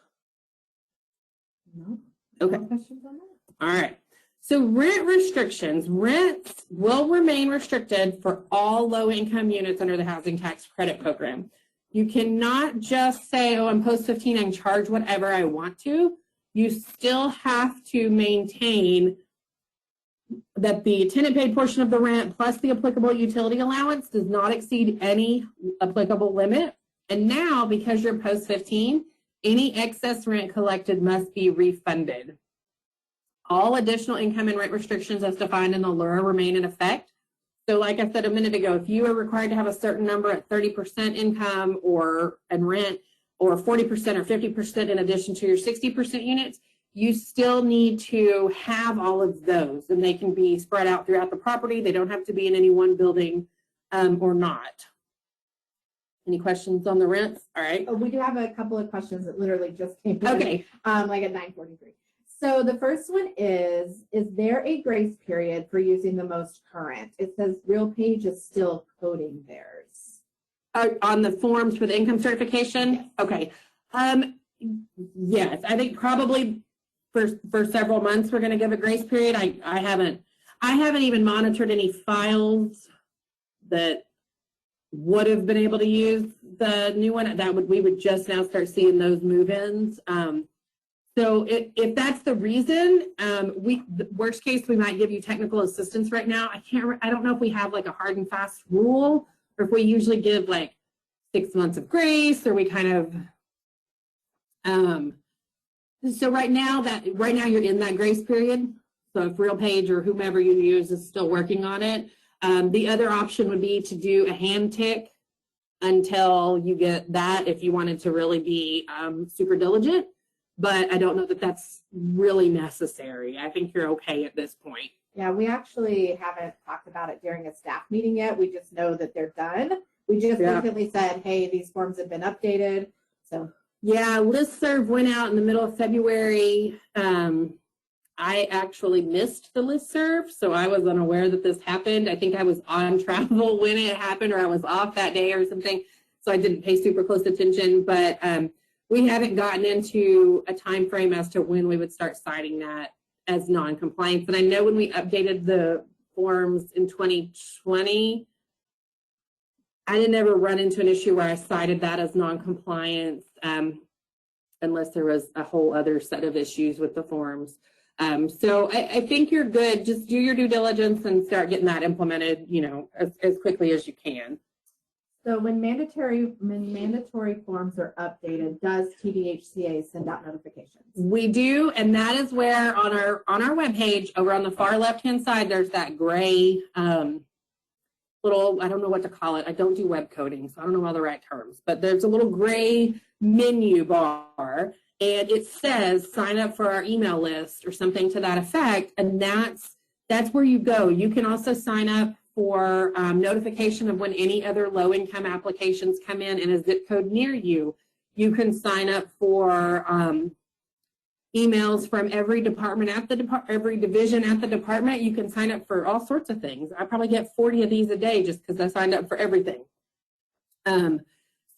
No. Okay. No questions on that? All right. So rent restrictions. Rents will remain restricted for all low-income units under the Housing Tax Credit Program. You cannot just say, oh, I'm post-15, I can charge whatever I want to. You still have to maintain that the tenant-paid portion of the rent plus the applicable utility allowance does not exceed any applicable limit. And now, because you're post-15, any excess rent collected must be refunded. All additional income and rent restrictions as defined in the LURA remain in effect. So like I said a minute ago, if you are required to have a certain number at 30% income and rent, or 40% or 50% in addition to your 60% units, you still need to have all of those, and they can be spread out throughout the property. They don't have to be in any one building or not. Any questions on the rents? All right. Oh, we do have a couple of questions that literally just came in. Okay. Like at 9:43. So the first one is there a grace period for using the most current? It says RealPage is still coding theirs. On the forms for the income certification? Yes. Okay. Yes, I think probably for several months we're going to give a grace period. I haven't even monitored any files that would have been able to use the new one. We would just now start seeing those move-ins. So if that's the reason, the worst case, we might give you technical assistance right now. I don't know if we have like a hard and fast rule, or if we usually give like 6 months of grace, or we kind of, so right now you're in that grace period. So if RealPage or whomever you use is still working on it, the other option would be to do a hand tick until you get that, if you wanted to really be super diligent. But I don't know that that's really necessary. I think you're okay at this point. Yeah, we actually haven't talked about it during a staff meeting yet. We just know that they're done. We just basically said, hey, these forms have been updated. So yeah, listserv went out in the middle of February. I actually missed the listserv, so I was unaware that this happened. I think I was on travel when it happened, or I was off that day or something, so I didn't pay super close attention. But we haven't gotten into a time frame as to when we would start citing that as non-compliance. And I know when we updated the forms in 2020, I didn't ever run into an issue where I cited that as non-compliance, unless there was a whole other set of issues with the forms. So I think you're good. Just do your due diligence and start getting that implemented, as quickly as you can. So when mandatory forms are updated, does TDHCA send out notifications? We do, and that is where on our webpage, over on the far left-hand side, there's that gray little, I don't know what to call it. I don't do web coding, so I don't know all the right terms, but there's a little gray menu bar, and it says sign up for our email list or something to that effect, and that's where you go. You can also sign up for notification of when any other low-income applications come in a zip code near you. You can sign up for emails from every department every division at the department. You can sign up for all sorts of things. I probably get 40 of these a day just because I signed up for everything.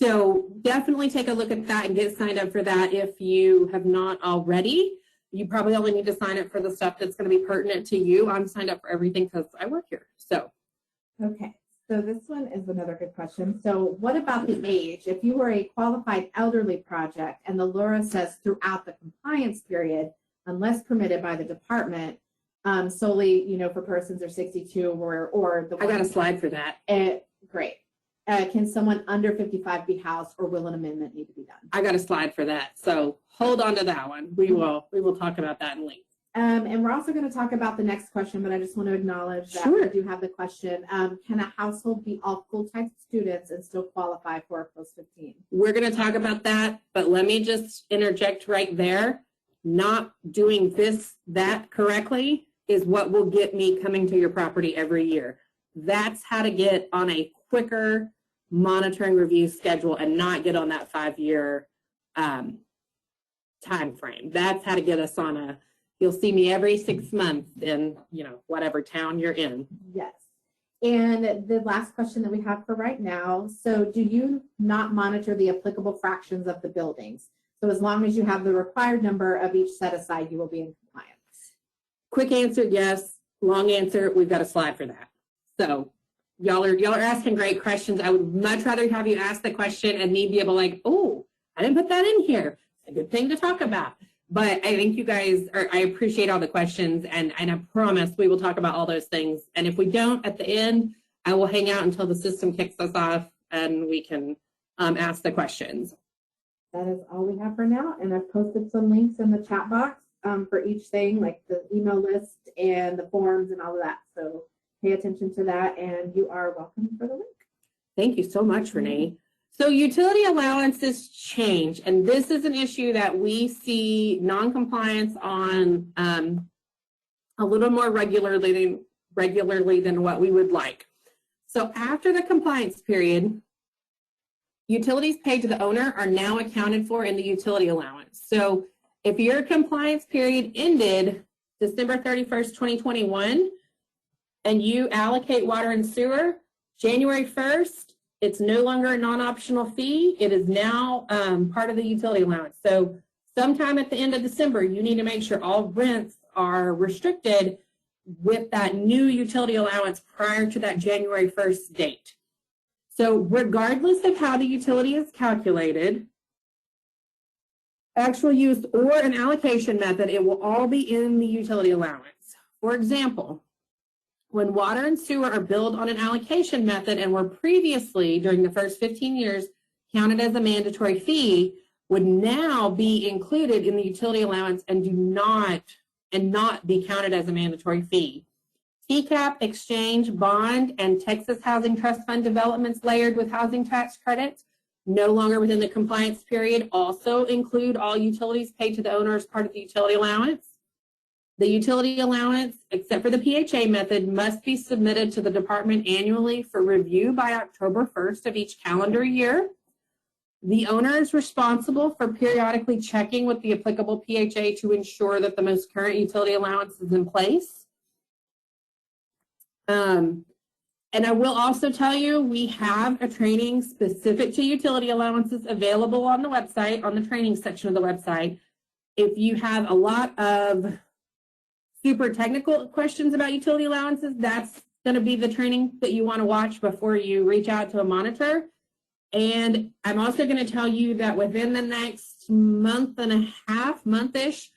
So definitely take a look at that and get signed up for that if you have not already. You probably only need to sign up for the stuff that's going to be pertinent to you. I'm signed up for everything because I work here. So. Okay, so this one is another good question. So what about the age? If you were a qualified elderly project and the LURA says throughout the compliance period, unless permitted by the department, solely, for persons are 62 or the I got a slide for that. Great. Can someone under 55 be housed, or will an amendment need to be done? I got a slide for that. So hold on to that one. We will talk about that in length. And we're also going to talk about the next question, but I just want to acknowledge that we do have the question. Can a household be all full-time students and still qualify for a Post-15? We're going to talk about that, but let me just interject right there. Not doing that correctly is what will get me coming to your property every year. That's how to get on a quicker monitoring review schedule and not get on that 5-year time frame. That's how to get us on a, you'll see me every 6 months in, whatever town you're in. Yes. And the last question that we have for right now, so do you not monitor the applicable fractions of the buildings? So as long as you have the required number of each set aside, you will be in compliance. Quick answer, yes. Long answer, we've got a slide for that. So y'all are asking great questions. I would much rather have you ask the question and me be able to oh, I didn't put that in here. It's a good thing to talk about. But I think you guys I appreciate all the questions, and I promise we will talk about all those things. And if we don't, at the end, I will hang out until the system kicks us off and we can ask the questions. That is all we have for now. And I've posted some links in the chat box for each thing, like the email list and the forms and all of that. So pay attention to that, and you are welcome for the link. Thank you so much, Renee. So utility allowances change, and this is an issue that we see non-compliance on a little more regularly than what we would like. So after the compliance period, utilities paid to the owner are now accounted for in the utility allowance. So if your compliance period ended December 31st, 2021, and you allocate water and sewer, January 1st, it's no longer a non-optional fee. It is now part of the utility allowance. So sometime at the end of December, you need to make sure all rents are restricted with that new utility allowance prior to that January 1st date. So regardless of how the utility is calculated, actual use, or an allocation method, it will all be in the utility allowance. For example, when water and sewer are billed on an allocation method and were previously, during the first 15 years, counted as a mandatory fee, would now be included in the utility allowance and not be counted as a mandatory fee. TCAP, exchange, bond, and Texas Housing Trust Fund developments layered with housing tax credits, no longer within the compliance period, also include all utilities paid to the owner as part of the utility allowance. The utility allowance, except for the PHA method, must be submitted to the department annually for review by October 1st of each calendar year. The owner is responsible for periodically checking with the applicable PHA to ensure that the most current utility allowance is in place. And I will also tell you, we have a training specific to utility allowances available on the website, on the training section of the website. If you have a lot of super technical questions about utility allowances, that's going to be the training that you want to watch before you reach out to a monitor. And I'm also going to tell you that within the next month and a half, month-ish,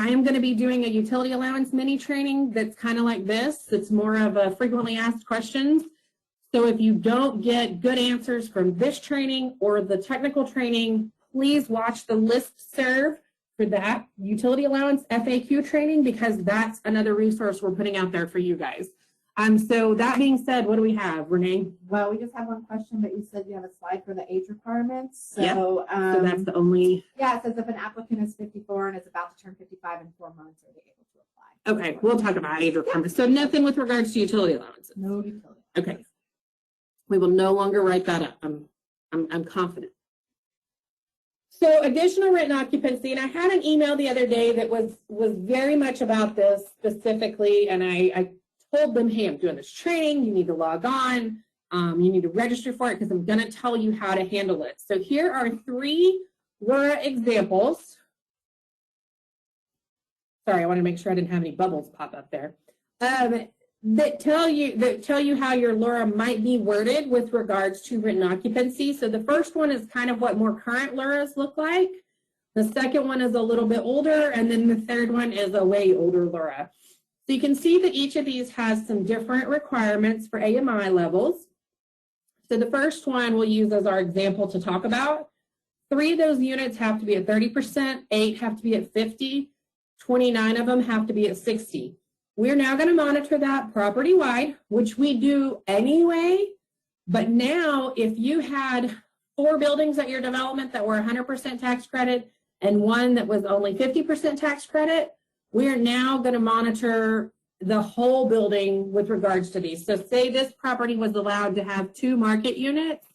I am going to be doing a utility allowance mini training that's kind of like this. It's more of a frequently asked questions. So if you don't get good answers from this training or the technical training, please watch the listserv for that utility allowance FAQ training, because that's another resource we're putting out there for you guys. So that being said, what do we have, Renee? Well, we just have one question, but you said you have a slide for the age requirements. So, yeah. So that's the only. Yeah, it says if an applicant is 54 and is about to turn 55 in 4 months, are they able to apply? Okay, we'll talk about age requirements. So nothing with regards to utility allowances. No utility. Okay. We will no longer write that up. I'm confident. So additional written occupancy, and I had an email the other day that was very much about this specifically, and I told them, hey, I'm doing this training, you need to log on, you need to register for it because I'm going to tell you how to handle it. So here are 3 LURA examples. Sorry, I want to make sure I didn't have any bubbles pop up there. That tell you how your LURA might be worded with regards to written occupancy. So the first one is kind of what more current LURAs look like. The second one is a little bit older, and then the third one is a way older LURA. So you can see that each of these has some different requirements for AMI levels. So the first one we'll use as our example to talk about. 3 of those units have to be at 30%, 8 have to be at 50, 29 of them have to be at 60. We're now going to monitor that property-wide, which we do anyway. But now, if you had 4 buildings at your development that were 100% tax credit and 1 that was only 50% tax credit, we are now going to monitor the whole building with regards to these. So say this property was allowed to have 2 market units.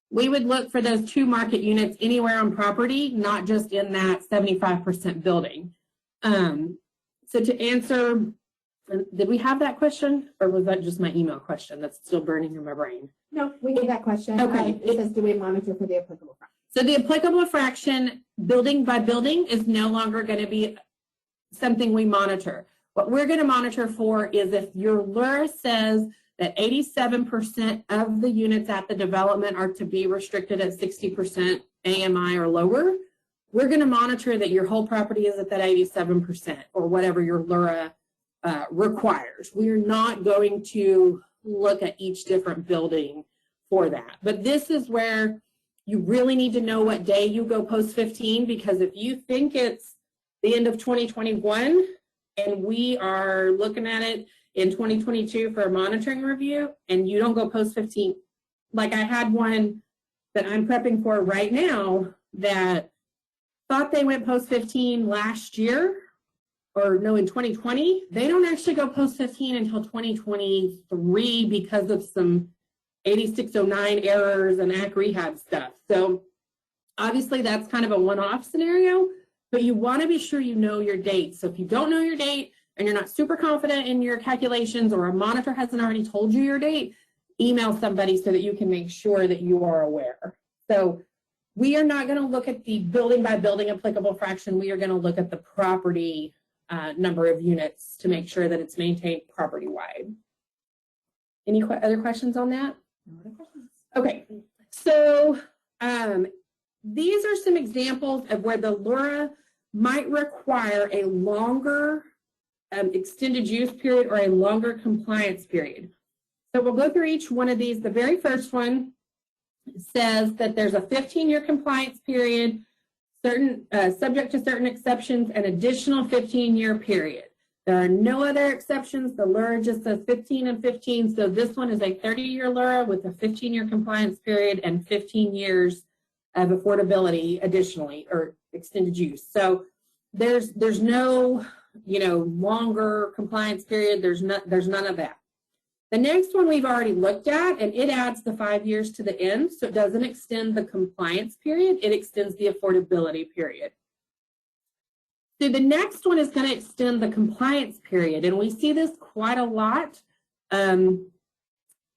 We would look for those 2 market units anywhere on property, not just in that 75% building. So to answer, did we have that question, or was that just my email question that's still burning in my brain? No, we get that question. Okay. It says, do we monitor for the applicable fraction? So the applicable fraction, building by building, is no longer going to be something we monitor. What we're going to monitor for is if your LURA says that 87% of the units at the development are to be restricted at 60% AMI or lower, we're going to monitor that your whole property is at that 87% or whatever your LURA requires. We are not going to look at each different building for that. But this is where you really need to know what day you go post-15, because if you think it's the end of 2021 and we are looking at it in 2022 for a monitoring review and you don't go post-15, like I had one that I'm prepping for right now that thought they went post-15 last year, or no, in 2020. They don't actually go post-15 until 2023 because of some 8609 errors and AC rehab stuff. So obviously that's kind of a one-off scenario, but you want to be sure you know your date. So if you don't know your date and you're not super confident in your calculations, or a monitor hasn't already told you your date, email somebody so that you can make sure that you are aware. So we are not going to look at the building by building applicable fraction. We are going to look at the property number of units to make sure that it's maintained property wide. Any other questions on that? No other questions. Okay, so these are some examples of where the LURA might require a longer extended use period or a longer compliance period. So we'll go through each one of these. The very first one says that there's a 15-year compliance period, subject to certain exceptions, an additional 15-year period. There are no other exceptions. The LURA just says 15 and 15. So this one is a 30-year LURA with a 15-year compliance period and 15 years of affordability additionally, or extended use. So there's no, longer compliance period. There's none of that. The next one we've already looked at, and it adds the 5 years to the end. So it doesn't extend the compliance period. It extends the affordability period. So the next one is going to extend the compliance period, and we see this quite a lot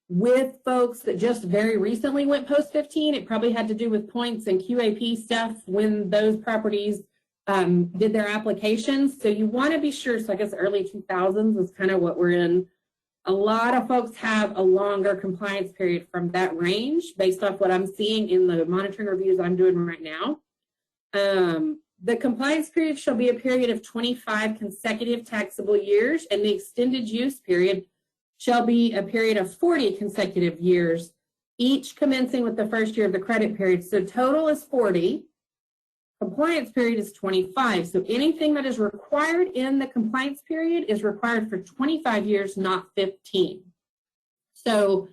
with folks that just very recently went post-15. It probably had to do with points and QAP stuff when those properties did their applications. So you want to be sure, so I guess early 2000s is kind of what we're in. A lot of folks have a longer compliance period from that range based off what I'm seeing in the monitoring reviews I'm doing right now. The compliance period shall be a period of 25 consecutive taxable years, and the extended use period shall be a period of 40 consecutive years, each commencing with the first year of the credit period. So total is 40. Compliance period is 25. So anything that is required in the compliance period is required for 25 years, not 15. So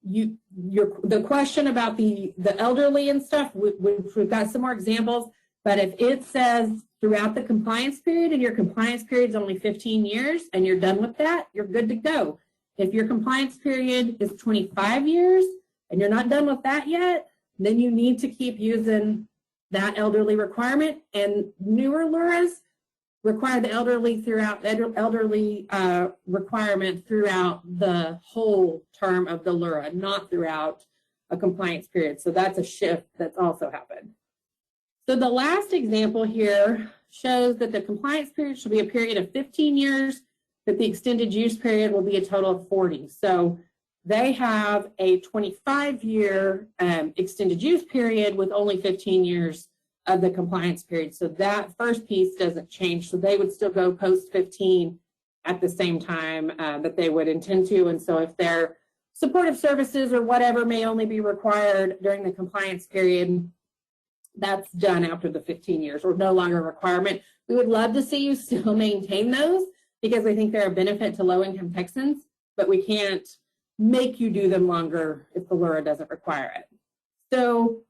the question about the elderly and stuff, we've got some more examples. But if it says throughout the compliance period and your compliance period is only 15 years and you're done with that, you're good to go. If your compliance period is 25 years and you're not done with that yet, then you need to keep using that elderly requirement. And newer LURAs require the elderly requirement throughout the whole term of the LURA, not throughout a compliance period. So that's a shift that's also happened. So the last example here shows that the compliance period should be a period of 15 years, but the extended use period will be a total of 40. So they have a 25-year extended use period with only 15 years of the compliance period. So that first piece doesn't change. So they would still go post-15 at the same time that they would intend to. And so if their supportive services or whatever may only be required during the compliance period, that's done after the 15 years or no longer a requirement. We would love to see you still maintain those because I think they're a benefit to low-income Texans, but we can't make you do them longer if the LURA doesn't require it. So do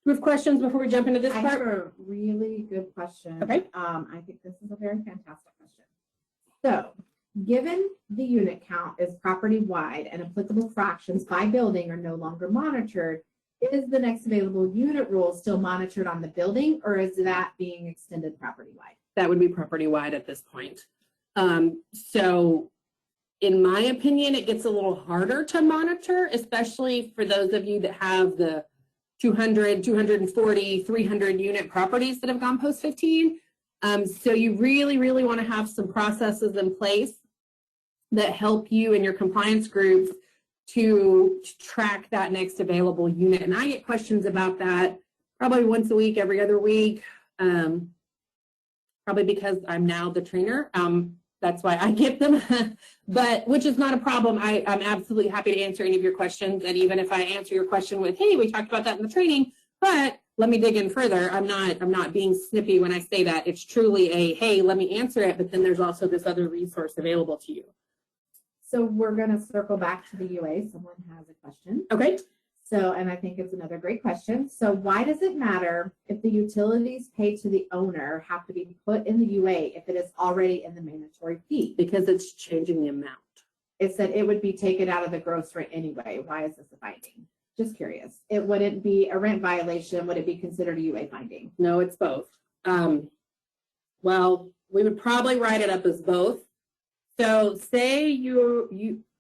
we have questions before we jump into this part? I have a really good question. Okay. I think this is a very fantastic question. So given the unit count is property-wide and applicable fractions by building are no longer monitored, is the next available unit rule still monitored on the building, or is that being extended property-wide? That would be property-wide at this point. So in my opinion, it gets a little harder to monitor, especially for those of you that have the 200, 240, 300 unit properties that have gone post-15. So you really, really want to have some processes in place that help you and your compliance groups to track that next available unit. And I get questions about that probably once a week, every other week, probably because I'm now the trainer. That's why I get them, but which is not a problem. I'm absolutely happy to answer any of your questions. And even if I answer your question with, hey, we talked about that in the training, but let me dig in further. I'm not being snippy when I say that. It's truly a, hey, let me answer it. But then there's also this other resource available to you. So we're going to circle back to the UA. Someone has a question. Okay. So, and I think it's another great question. So why does it matter if the utilities paid to the owner have to be put in the UA if it is already in the mandatory fee? Because it's changing the amount. It said it would be taken out of the gross rate anyway. Why is this a finding? Just curious. It wouldn't be a rent violation. Would it be considered a UA finding? No, it's both. Well, we would probably write it up as both. So say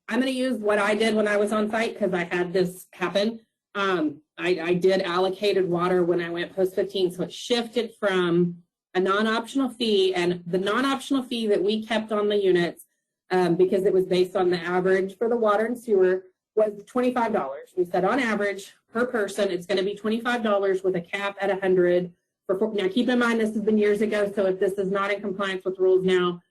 I'm going to use what I did when I was on site because I had this happen. I did allocated water when I went post-15, so it shifted from a non-optional fee, and the non-optional fee that we kept on the units because it was based on the average for the water and sewer was $25. We said on average per person, it's going to be $25 with a cap at 100. Now, keep in mind, this has been years ago, so if this is not in compliance with rules now,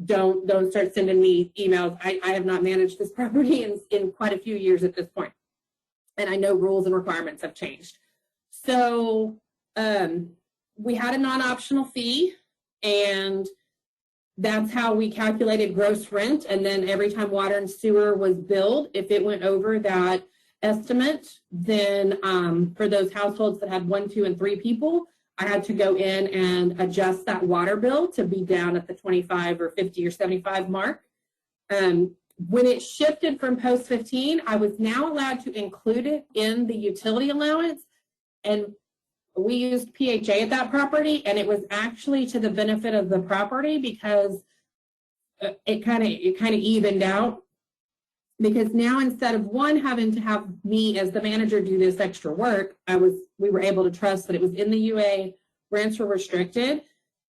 don't start sending me emails. I have not managed this property in quite a few years at this point, and I know rules and requirements have changed. So we had a non-optional fee, and that's how we calculated gross rent. And then every time water and sewer was billed, if it went over that estimate, then for those households that had 1, 2, and 3 people, I had to go in and adjust that water bill to be down at the 25 or 50 or 75 mark. When it shifted from post-15, I was now allowed to include it in the utility allowance, and we used PHA at that property, and it was actually to the benefit of the property because it kind of evened out. Because now, instead of one having to have me as the manager do this extra work, we were able to trust that it was in the UA, rents were restricted,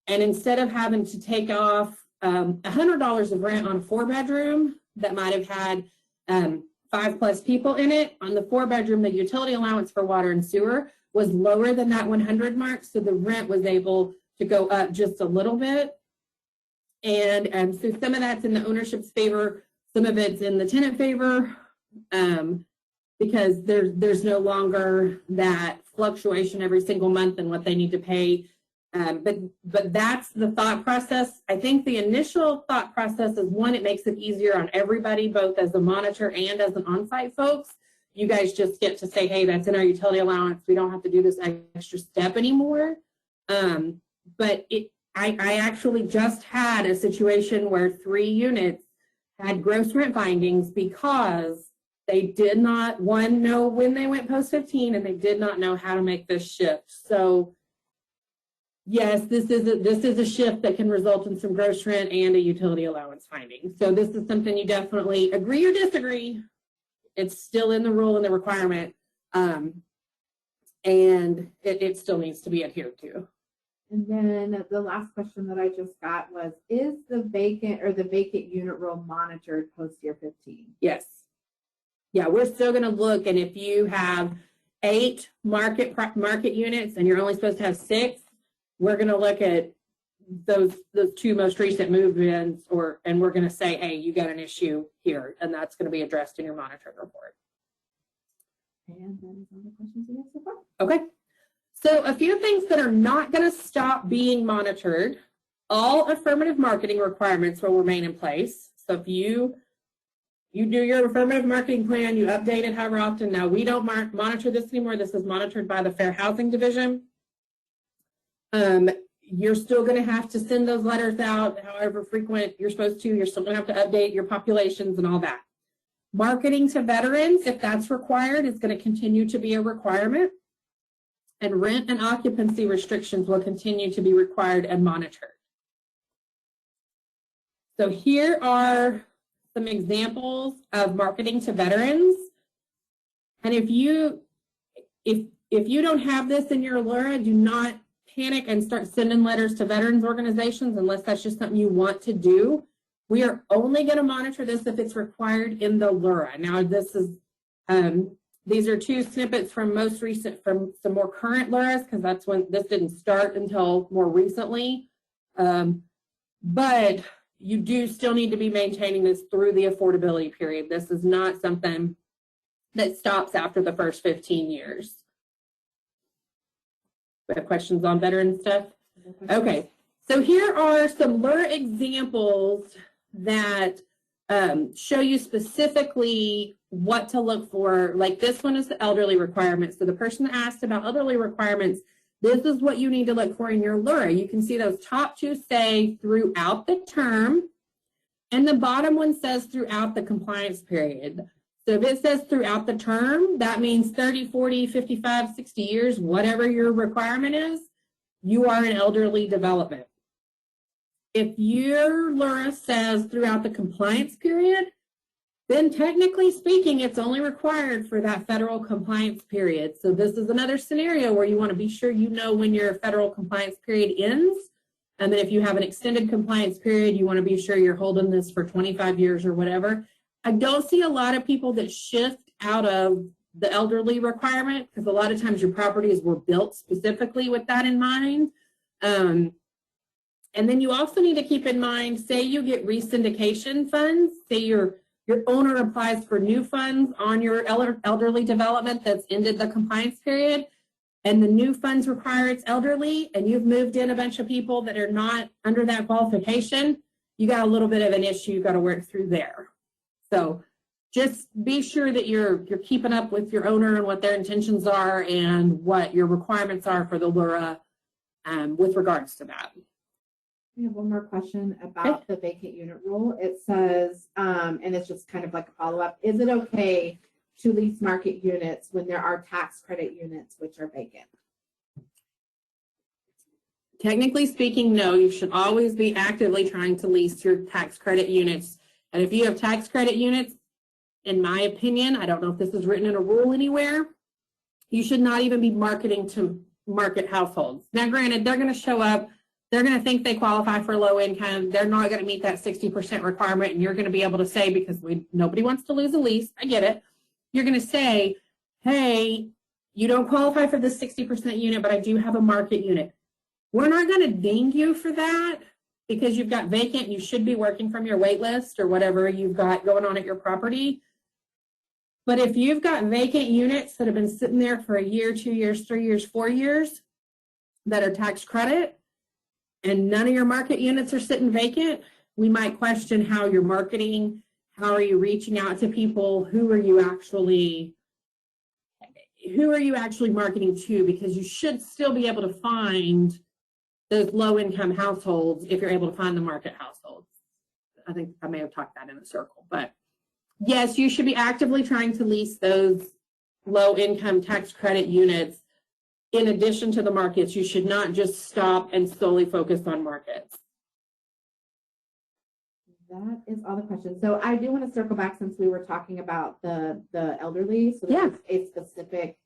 and instead of having to take off $100 of rent on a 4-bedroom that might have had 5+ people in it, on the 4-bedroom, the utility allowance for water and sewer was lower than that 100 mark, so the rent was able to go up just a little bit. And so some of that's in the ownership's favor, some of it's in the tenant favor, because there's no longer that fluctuation every single month in what they need to pay. But that's the thought process. I think the initial thought process is, one, it makes it easier on everybody, both as a monitor and as an on-site folks. You guys just get to say, hey, that's in our utility allowance. We don't have to do this extra step anymore. But I actually just had a situation where 3 units had gross rent findings because they did not, one, know when they went post-15, and they did not know how to make this shift. So yes, this is a shift that can result in some gross rent and a utility allowance finding. So this is something you definitely agree or disagree. It's still in the rule and the requirement, and it still needs to be adhered to. And then the last question that I just got was, is the vacant unit rule monitored post year 15? Yes. Yeah, we're still going to look, and if you have 8 market units and you're only supposed to have 6, we're going to look at those 2 most recent move-ins, and we're going to say, hey, you got an issue here, and that's going to be addressed in your monitoring report. And that is all the questions we have so far. Okay. So a few things that are not going to stop being monitored. All affirmative marketing requirements will remain in place. So if you do your affirmative marketing plan, you update it however often. Now, we don't monitor this anymore. This is monitored by the Fair Housing Division. You're still going to have to send those letters out however frequent you're supposed to. You're still going to have to update your populations and all that. Marketing to veterans, if that's required, is going to continue to be a requirement. And rent and occupancy restrictions will continue to be required and monitored. So here are some examples of marketing to veterans. And if you don't have this in your LURA, do not panic and start sending letters to veterans organizations unless that's just something you want to do. We are only going to monitor this if it's required in the LURA. Now, this is these are 2 snippets from from some more current LURAs, because that's when this didn't start until more recently. But you do still need to be maintaining this through the affordability period. This is not something that stops after the first 15 years. We have questions on veteran stuff? Okay, so here are some LURA examples that show you specifically what to look for. Like this one is the elderly requirements. So the person that asked about elderly requirements, this is what you need to look for in your LURA. You can see those top 2 say throughout the term, and the bottom one says throughout the compliance period. So if it says throughout the term, that means 30, 40, 55, 60 years, whatever your requirement is, you are an elderly development. If your LURA says throughout the compliance period, then technically speaking, it's only required for that federal compliance period. So this is another scenario where you want to be sure you know when your federal compliance period ends. And then if you have an extended compliance period, you want to be sure you're holding this for 25 years or whatever. I don't see a lot of people that shift out of the elderly requirement, because a lot of times your properties were built specifically with that in mind. And then you also need to keep in mind, say you get re-syndication funds, say your owner applies for new funds on your elderly development that's ended the compliance period, and the new funds require it's elderly, and you've moved in a bunch of people that are not under that qualification, you got a little bit of an issue you got to work through there. So just be sure that you're keeping up with your owner and what their intentions are and what your requirements are for the LURA with regards to that. We have one more question about the vacant unit rule. It says, and it's just kind of like a follow-up, is it okay to lease market units when there are tax credit units which are vacant? Technically speaking, no. You should always be actively trying to lease your tax credit units. And if you have tax credit units, in my opinion, I don't know if this is written in a rule anywhere, you should not even be marketing to market households. Now, granted, they're going to show up, they're going to think they qualify for low income, they're not going to meet that 60% requirement, and you're going to be able to say, because nobody wants to lose a lease, I get it, you're going to say, hey, you don't qualify for the 60% unit, but I do have a market unit. We're not going to ding you for that because you've got vacant, you should be working from your wait list or whatever you've got going on at your property. But if you've got vacant units that have been sitting there for a year, 2 years, 3 years, 4 years that are tax credit, and none of your market units are sitting vacant, we might question how you're marketing, how are you reaching out to people, who are you actually marketing to, because you should still be able to find those low-income households if you're able to find the market households. I think I may have talked that in a circle, but yes, you should be actively trying to lease those low-income tax credit units in addition to the markets. You should not just stop and solely focus on markets. That is all the questions. So I do want to circle back since we were talking about the elderly. So there's a specific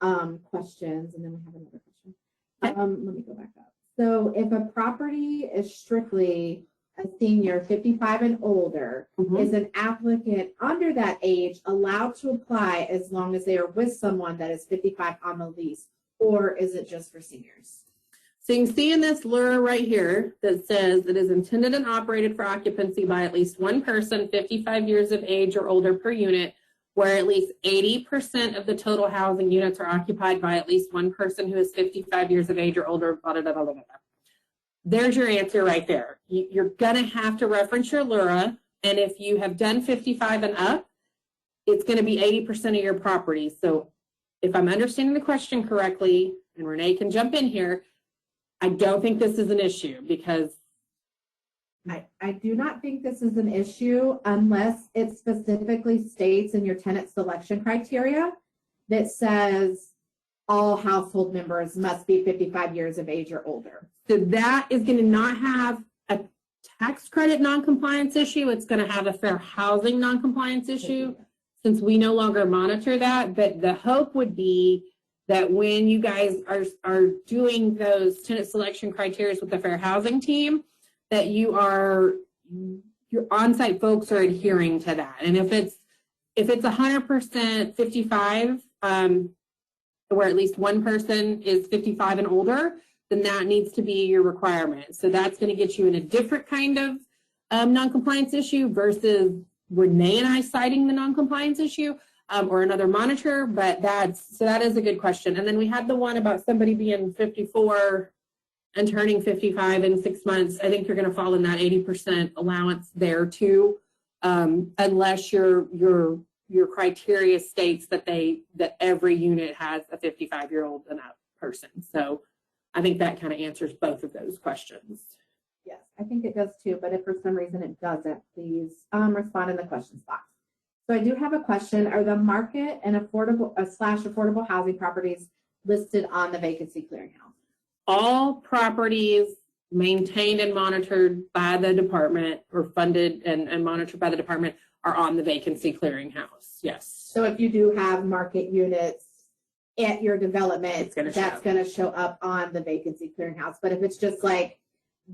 questions, and then we have another question. Let me go back up. So if a property is strictly a senior 55 and older, is an applicant under that age allowed to apply as long as they are with someone that is 55 on the lease, or is it just for seniors? So you can see in this LURA right here that says it is intended and operated for occupancy by at least one person 55 years of age or older per unit, where at least 80% of the total housing units are occupied by at least one person who is 55 years of age or older. Blah, blah, blah, blah, blah. There's your answer right there. You're going to have to reference your LURA, and if you have done 55 and up, it's going to be 80% of your property. So if I'm understanding the question correctly, and Renee can jump in here, I don't think this is an issue because I do not think this is an issue unless it specifically states in your tenant selection criteria that says all household members must be 55 years of age or older. So that is going to not have a tax credit noncompliance issue. It's going to have a fair housing noncompliance issue since we no longer monitor that. But the hope would be that when you guys are doing those tenant selection criteria with the fair housing team, that your on-site folks are adhering to that. And if it's 100% 55, where at least one person is 55 and older, then that needs to be your requirement. So that's going to get you in a different kind of noncompliance issue versus Renee and I citing the noncompliance issue or another monitor. But that is a good question. And then we had the one about somebody being 54 and turning 55 in 6 months. I think you're going to fall in that 80% allowance there too, unless your criteria states that every unit has a 55-year-old and up person. So I think that kind of answers both of those questions. Yes, I think it does too. But if for some reason it doesn't, please respond in the questions box. So I do have a question. Are the market and affordable housing properties listed on the vacancy clearinghouse? All properties maintained and monitored by the department or funded and monitored by the department are on the vacancy clearinghouse. Yes. So if you do have market units at your development, that's going to show up on the vacancy clearinghouse. But if it's just like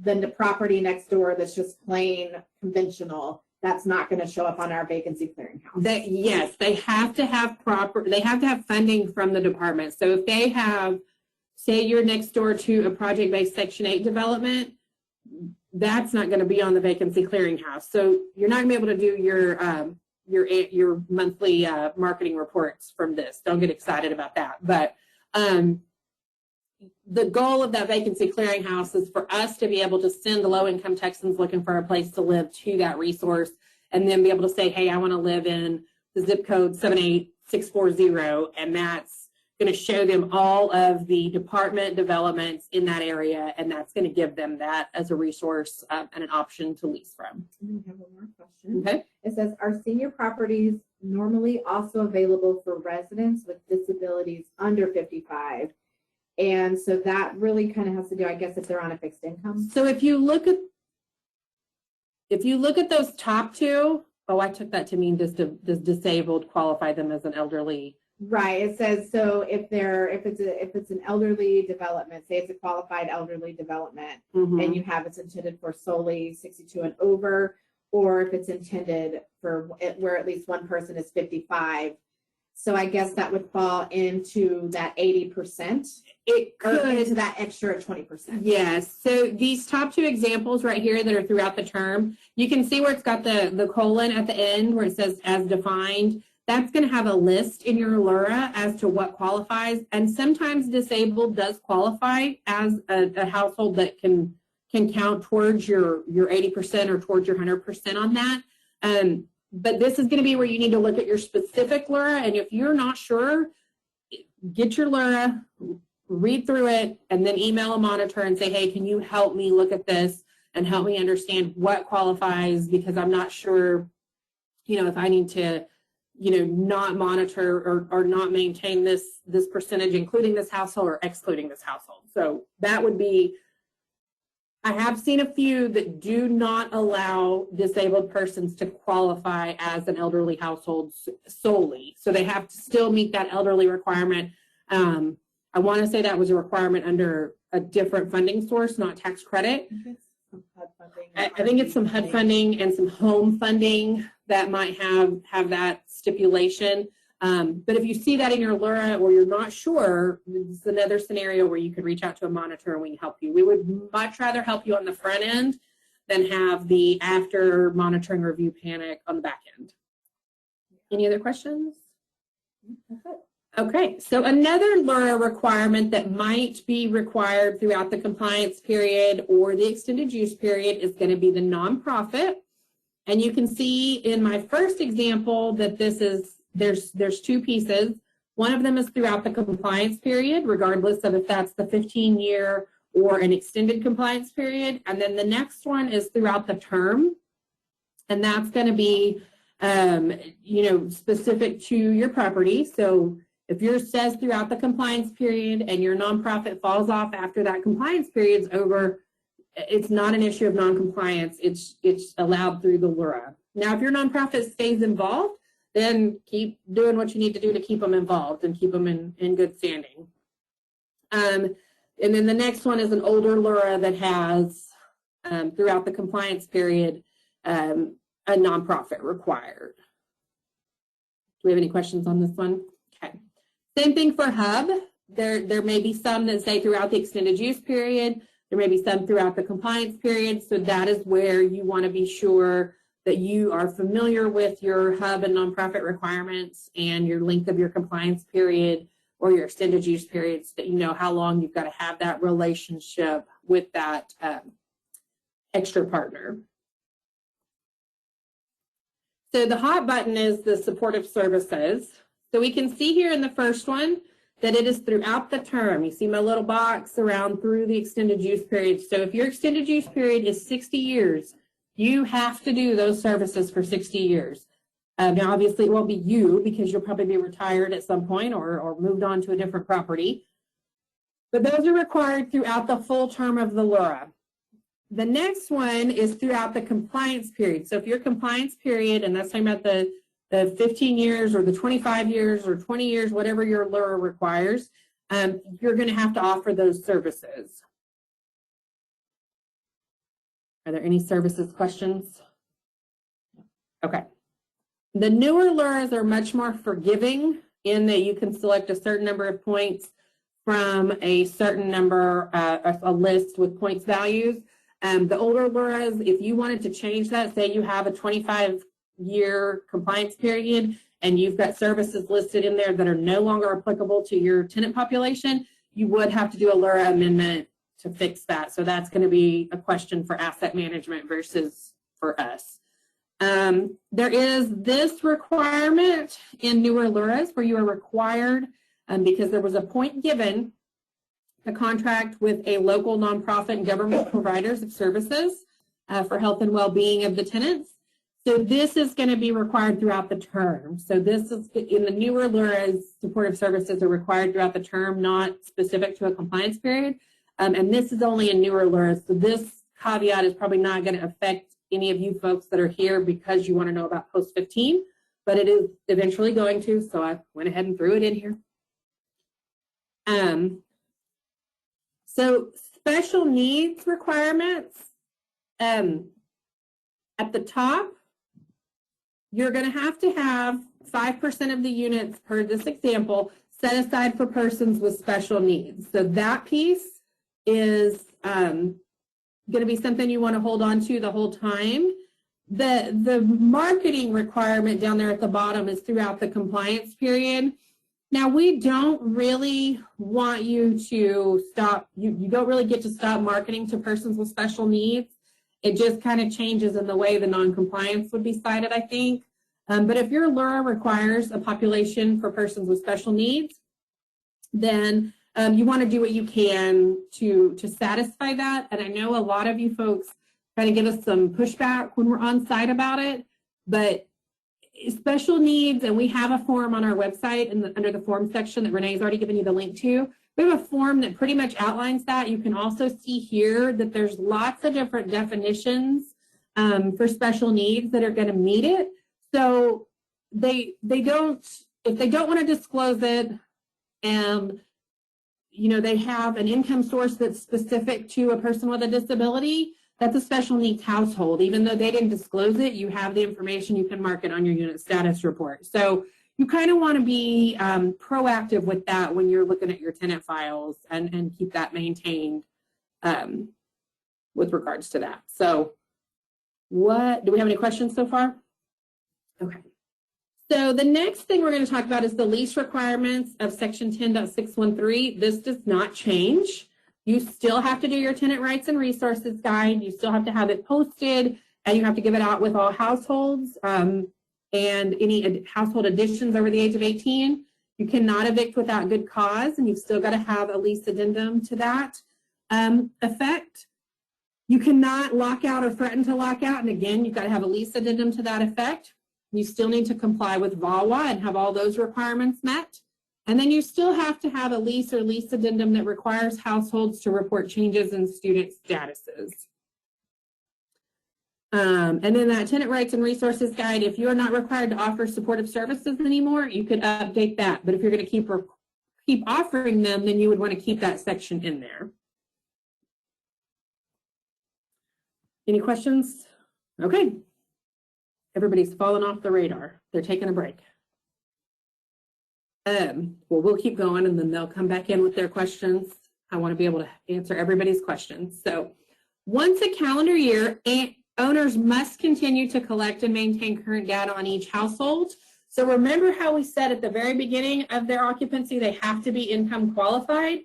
the property next door that's just plain conventional, that's not going to show up on our vacancy clearinghouse. That, yes, they have to have funding from the department. So if they have, say you're next door to a project-based Section 8 development, that's not going to be on the vacancy clearinghouse. So you're not going to be able to do your monthly marketing reports from this. Don't get excited about that. But the goal of that vacancy clearinghouse is for us to be able to send the low-income Texans looking for a place to live to that resource, and then be able to say, hey, I want to live in the zip code 78640, and that's going to show them all of the department developments in that area, and that's going to give them that as a resource and an option to lease from. We have one more question. Okay. It says, are senior properties normally also available for residents with disabilities under 55? And so that really kind of has to do, I guess, if they're on a fixed income. So if you look at those top two, oh, I took that to mean does disabled qualify them as an elderly? Right. It says, so if it's an elderly development, say it's a qualified elderly development, and you have it's intended for solely 62 and over, or if it's intended for where at least one person is 55. So I guess that would fall into that 80%. It could. Or into that extra 20%. Yes. So these top two examples right here that are throughout the term, you can see where it's got the colon at the end where it says as defined. That's going to have a list in your LURA as to what qualifies. And sometimes disabled does qualify as a household that can count towards your 80% or towards your 100% on that. But this is going to be where you need to look at your specific LURA. And if you're not sure, get your LURA, read through it, and then email a monitor and say, hey, can you help me look at this and help me understand what qualifies, because I'm not sure, if I need to, not monitor or not maintain this percentage, including this household or excluding this household. So that would be, I have seen a few that do not allow disabled persons to qualify as an elderly household solely. So they have to still meet that elderly requirement. I want to say that was a requirement under a different funding source, not tax credit. I think it's some HUD funding and some home funding that might have that stipulation. But if you see that in your LURA or you're not sure, it's another scenario where you could reach out to a monitor and we can help you. We would much rather help you on the front end than have the after monitoring review panic on the back end. Any other questions? That's it. Okay, so another LURA requirement that might be required throughout the compliance period or the extended use period is going to be the nonprofit. And you can see in my first example that there's two pieces. One of them is throughout the compliance period, regardless of if that's the 15-year or an extended compliance period. And then the next one is throughout the term. And that's going to be, specific to your property. So if yours says throughout the compliance period and your nonprofit falls off after that compliance period's over, it's not an issue of noncompliance. It's allowed through the LURA. Now, if your nonprofit stays involved, then keep doing what you need to do to keep them involved and keep them in good standing. And then the next one is an older LURA that has, throughout the compliance period, a nonprofit required. Do we have any questions on this one? Okay. Same thing for HUB. There may be some that say throughout the extended use period. There may be some throughout the compliance period. So that is where you want to be sure that you are familiar with your HUB and nonprofit requirements and your length of your compliance period or your extended use periods, that you know how long you've got to have that relationship with that extra partner. So the hot button is the supportive services. So we can see here in the first one that it is throughout the term. You see my little box around through the extended use period. So if your extended use period is 60 years, you have to do those services for 60 years. Now, obviously, it won't be you because you'll probably be retired at some point or moved on to a different property. But those are required throughout the full term of the LURA. The next one is throughout the compliance period. So if your compliance period, and that's talking about the 15 years or the 25 years or 20 years, whatever your LURA requires, you're going to have to offer those services. Are there any services questions? Okay. The newer LURAs are much more forgiving in that you can select a certain number of points from a certain number, a list with points values. The older LURAs, if you wanted to change that, say you have a 25-year compliance period and you've got services listed in there that are no longer applicable to your tenant population, you would have to do a LURA amendment to fix that. So that's going to be a question for asset management versus for us. There is this requirement in newer LURAs where you are required, because there was a point given, to contract with a local nonprofit and government providers of services for health and well-being of the tenants. So this is going to be required throughout the term. So this is in the newer LURAs, supportive services are required throughout the term, not specific to a compliance period. And this is only in newer LURAs. So this caveat is probably not going to affect any of you folks that are here because you want to know about Post-15, but it is eventually going to, so I went ahead and threw it in here. So special needs requirements, at the top, you're going to have 5% of the units per this example set aside for persons with special needs. So that piece is going to be something you want to hold on to the whole time. The marketing requirement down there at the bottom is throughout the compliance period. Now, we don't really want you to stop, you don't really get to stop marketing to persons with special needs. It just kind of changes in the way the non-compliance would be cited, I think. But if your LURA requires a population for persons with special needs, then you want to do what you can to satisfy that. And I know a lot of you folks try to give us some pushback when we're on site about it, but special needs, and we have a form on our website under the form section that Renee's already given you the link to. We have a form that pretty much outlines that. You can also see here that there's lots of different definitions for special needs that are going to meet it. So they don't, if they don't want to disclose it, and you know, they have an income source that's specific to a person with a disability, that's a special needs household. Even though they didn't disclose it, you have the information, you can mark it on your unit status report. So you kind of want to be proactive with that when you're looking at your tenant files and keep that maintained with regards to that. So do we have any questions so far? Okay. So the next thing we're going to talk about is the lease requirements of section 10.613. This does not change. You still have to do your tenant rights and resources guide. You still have to have it posted, and you have to give it out with all households and any household additions over the age of 18. You cannot evict without good cause, and you've still got to have a lease addendum to that effect. You cannot lock out or threaten to lock out, and again, you've got to have a lease addendum to that effect. You still need to comply with VAWA and have all those requirements met. And then you still have to have a lease or lease addendum that requires households to report changes in student statuses. And then that tenant rights and resources guide, if you are not required to offer supportive services anymore, you could update that. But if you're going to keep offering them, then you would want to keep that section in there. Any questions? Okay. Everybody's fallen off the radar. They're taking a break. Well, we'll keep going and then they'll come back in with their questions. I want to be able to answer everybody's questions. So once a calendar year, owners must continue to collect and maintain current data on each household. So remember how we said at the very beginning of their occupancy, they have to be income qualified.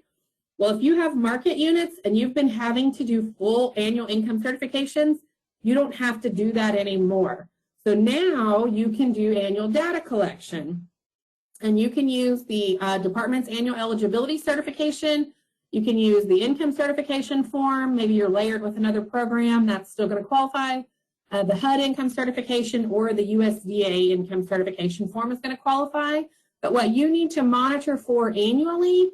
Well, if you have market units and you've been having to do full annual income certifications, you don't have to do that anymore. So now you can do annual data collection. And you can use the department's annual eligibility certification. You can use the income certification form. Maybe you're layered with another program that's still going to qualify. The HUD income certification or the USDA income certification form is going to qualify. But what you need to monitor for annually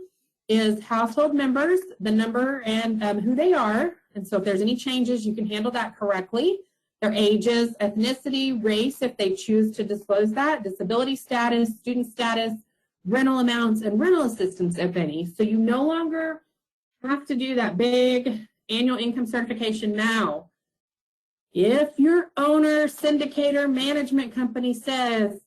is household members, the number and who they are. And so if there's any changes, you can handle that correctly. Their ages, ethnicity, race, if they choose to disclose that, disability status, student status, rental amounts, and rental assistance, if any. So you no longer have to do that big annual income certification now. If your owner, syndicator, management company says,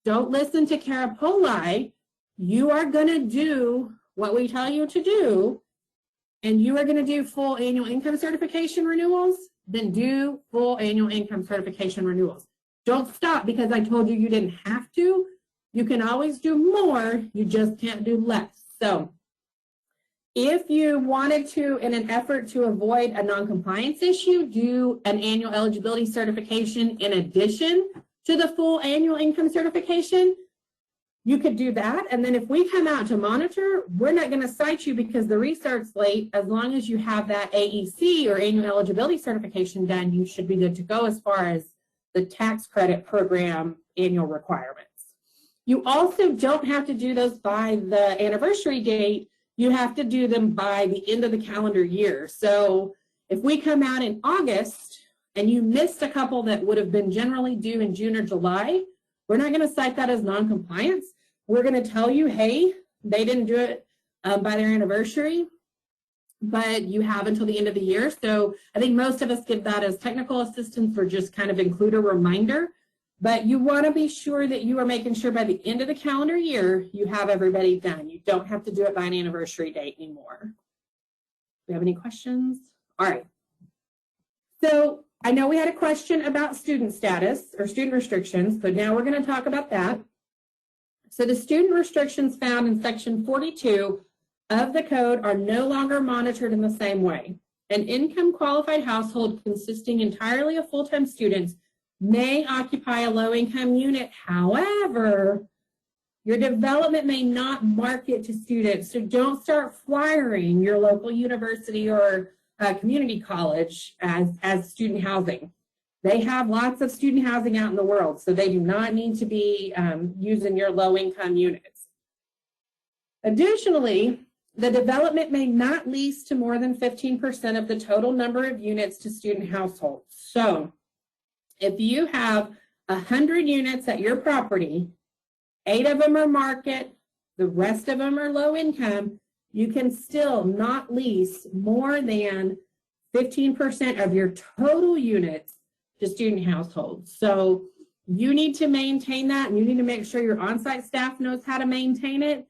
don't listen to Carapoli, you are going to do what we tell you to do, and you are going to do full annual income certification renewals, then do full annual income certification renewals. Don't stop because I told you you didn't have to. You can always do more, you just can't do less. So if you wanted to, in an effort to avoid a non-compliance issue, do an annual eligibility certification in addition to the full annual income certification, you could do that. And then if we come out to monitor, we're not going to cite you because the restart's late. As long as you have that AEC or annual eligibility certification done, you should be good to go as far as the tax credit program annual requirements. You also don't have to do those by the anniversary date. You have to do them by the end of the calendar year. So if we come out in August and you missed a couple that would have been generally due in June or July, we're not going to cite that as non-compliance. We're going to tell you, hey, they didn't do it by their anniversary, but you have until the end of the year. So I think most of us give that as technical assistance or just kind of include a reminder. But you want to be sure that you are making sure by the end of the calendar year, you have everybody done. You don't have to do it by an anniversary date anymore. Do we have any questions? All right. So I know we had a question about student status or student restrictions, but now we're going to talk about that. So the student restrictions found in section 42 of the code are no longer monitored in the same way. An income qualified household consisting entirely of full-time students may occupy a low-income unit. However, your development may not market to students, so don't start flyering your local university or community college as student housing. They have lots of student housing out in the world, so they do not need to be using your low-income units. Additionally, the development may not lease to more than 15% of the total number of units to student households. So if you have 100 units at your property, 8 of them are market, the rest of them are low income, you can still not lease more than 15% of your total units to student households. So you need to maintain that, and you need to make sure your on-site staff knows how to maintain it.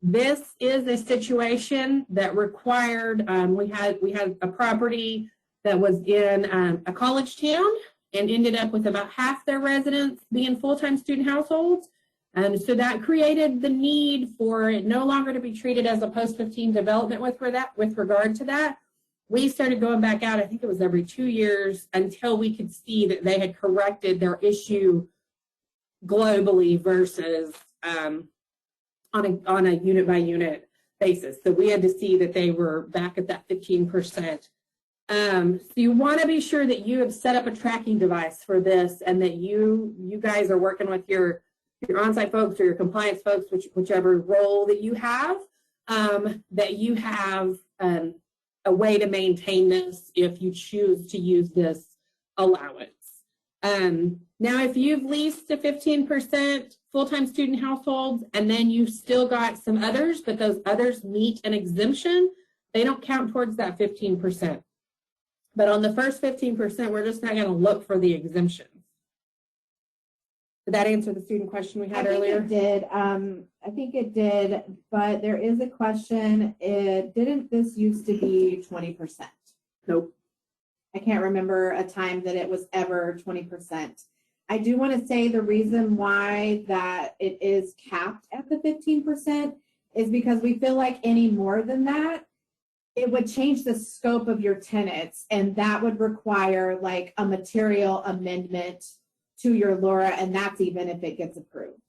This is a situation that required, we had a property that was in a college town and ended up with about half their residents being full-time student households. And so that created the need for it no longer to be treated as a post-15 development with regard to that. We started going back out, I think it was every 2 years, until we could see that they had corrected their issue globally versus on a unit by unit basis. So we had to see that they were back at that 15%. So you want to be sure that you have set up a tracking device for this, and that you guys are working with your on-site folks or your compliance folks, whichever role that you have, that you have a way to maintain this if you choose to use this allowance. Now, if you've leased to 15% full-time student households and then you've still got some others, but those others meet an exemption, they don't count towards that 15%. But on the first 15%, we're just not going to look for the exemptions. Did that answer the student question we had earlier? I think it did. I think it did, but there is a question. Didn't this used to be 20%? Nope. I can't remember a time that it was ever 20%. I do want to say the reason why that it is capped at the 15% is because we feel like any more than that, it would change the scope of your tenants, and that would require like a material amendment to your LURA, and that's even if it gets approved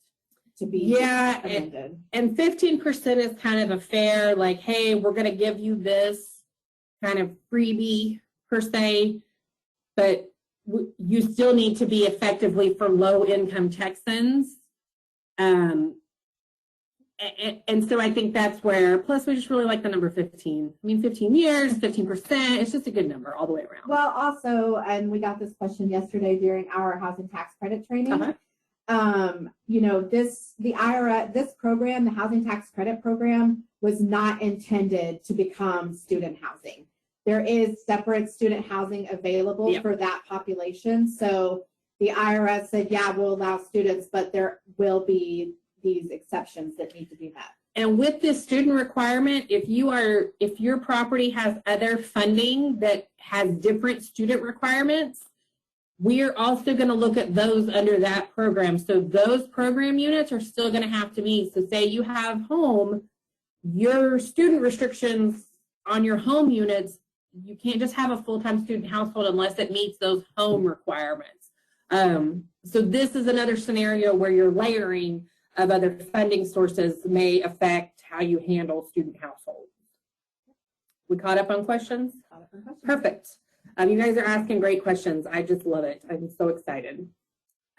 to be amended. And 15% is kind of a fair, like, hey, we're going to give you this kind of freebie per se, but you still need to be effectively for low-income Texans. And so I think that's where, plus we just really like the number 15. I mean, 15 years, 15%, it's just a good number all the way around. Well, also, and we got this question yesterday during our housing tax credit training. You know, the IRA, this program, the housing tax credit program, was not intended to become student housing. there is separate student housing available Yep. for that population. So the IRS said, yeah, we'll allow students, but there will be these exceptions that need to be met. And with this student requirement, if your property has other funding that has different student requirements, we are also going to look at those under that program. So those program units are still going to have to meet. So say you have home, your student restrictions on your home units, you can't just have a full-time student household unless it meets those home requirements. So this is another scenario where your layering of other funding sources may affect how you handle student households. We caught up on questions? Perfect. You guys are asking great questions. I just love it. I'm so excited.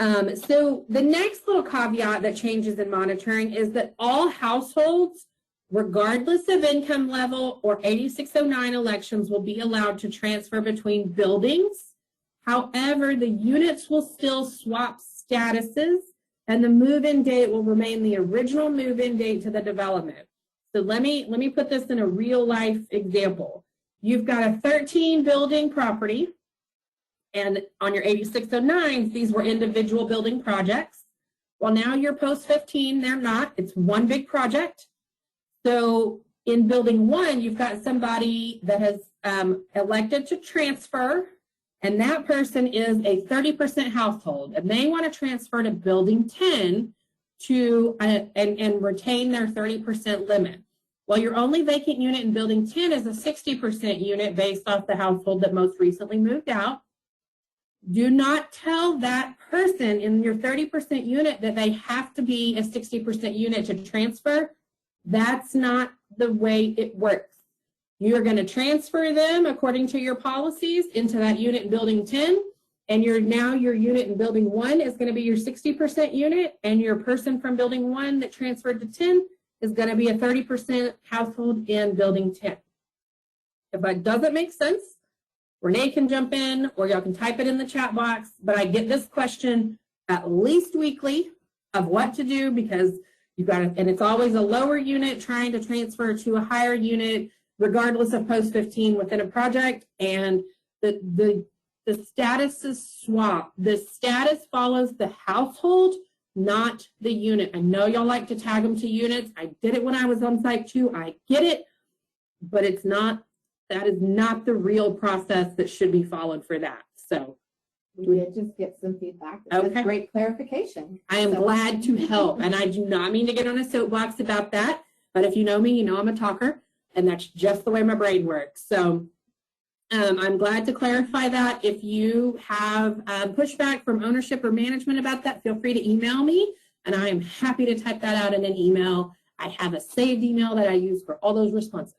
So the next little caveat that changes in monitoring is that all households, regardless of income level or 8609 elections, will be allowed to transfer between buildings. However, the units will still swap statuses, and the move-in date will remain the original move-in date to the development. So let me put this in a real-life example. You've got a 13-building property, and on your 8609s, these were individual building projects. Well, now your post-15, they're not. It's one big project. So in building 1, you've got somebody that has elected to transfer, and that person is a 30% household, and they want to transfer to building 10 to and retain their 30% limit. Well, your only vacant unit in building 10 is a 60% unit based off the household that most recently moved out. Do not tell that person in your 30% unit that they have to be a 60% unit to transfer. That's not the way it works. You're going to transfer them according to your policies into that unit in building 10, and your unit in building 1 is going to be your 60% unit, and your person from building 1 that transferred to 10 is going to be a 30% household in building 10. If that doesn't make sense, Renee can jump in, or y'all can type it in the chat box, but I get this question at least weekly of what to do, because you've got and it's always a lower unit trying to transfer to a higher unit, regardless of post-15 within a project, and the status is swapped. The status follows the household, not the unit. I know y'all like to tag them to units. I did it when I was on site too. I get it, but it's not. That is not the real process that should be followed for that. So we did just get some feedback. That's great clarification. I am glad to help, and I do not mean to get on a soapbox about that, but if you know me, you know I'm a talker, and that's just the way my brain works. So I'm glad to clarify that. If you have pushback from ownership or management about that, feel free to email me, and I am happy to type that out in an email. I have a saved email that I use for all those responses.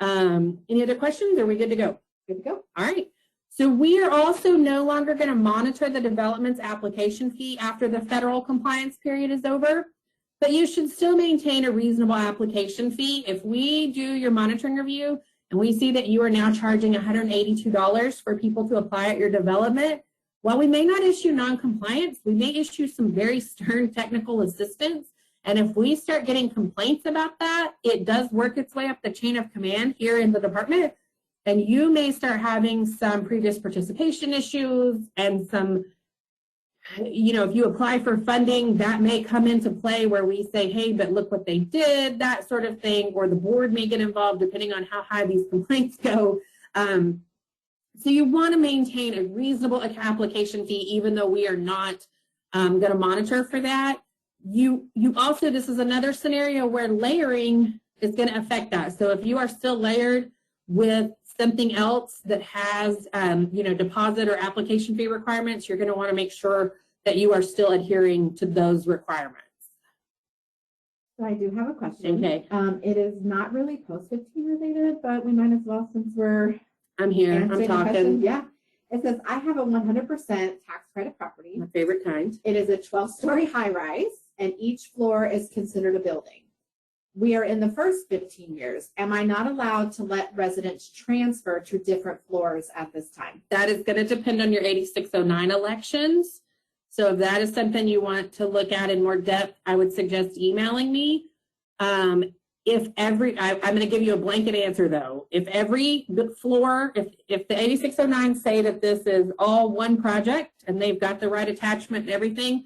Any other questions? Are we good to go? Good to go. All right. So we are also no longer going to monitor the development's application fee after the federal compliance period is over, but you should still maintain a reasonable application fee. If we do your monitoring review and we see that you are now charging $182 for people to apply at your development, while we may not issue non-compliance, we may issue some very stern technical assistance. And if we start getting complaints about that, it does work its way up the chain of command here in the department. And you may start having some previous participation issues and some, if you apply for funding, that may come into play where we say, hey, but look what they did, that sort of thing, or the board may get involved depending on how high these complaints go. So you want to maintain a reasonable application fee, even though we are not going to monitor for that. You also, this is another scenario where layering is going to affect that. So if you are still layered with something else that has, deposit or application fee requirements, you're going to want to make sure that you are still adhering to those requirements. So I do have a question. Okay. It is not really post-15 related, but we might as well, since I'm here, I'm talking. Yeah. It says, I have a 100% tax credit property. My favorite kind. It is a 12-story high-rise, and each floor is considered a building. We are in the first 15 years. Am I not allowed to let residents transfer to different floors at this time? That is going to depend on your 8609 elections. So if that is something you want to look at in more depth, I would suggest emailing me. I'm going to give you a blanket answer though. If every floor, if the 8609 say that this is all one project and they've got the right attachment and everything,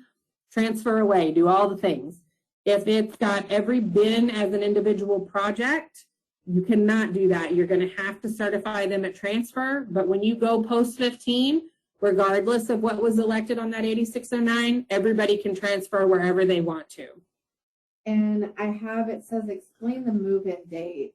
transfer away, do all the things. If it's got every bin as an individual project, you cannot do that. You're going to have to certify them at transfer. But when you go post-15, regardless of what was elected on that 8609, everybody can transfer wherever they want to. And I have, it says, explain the move-in date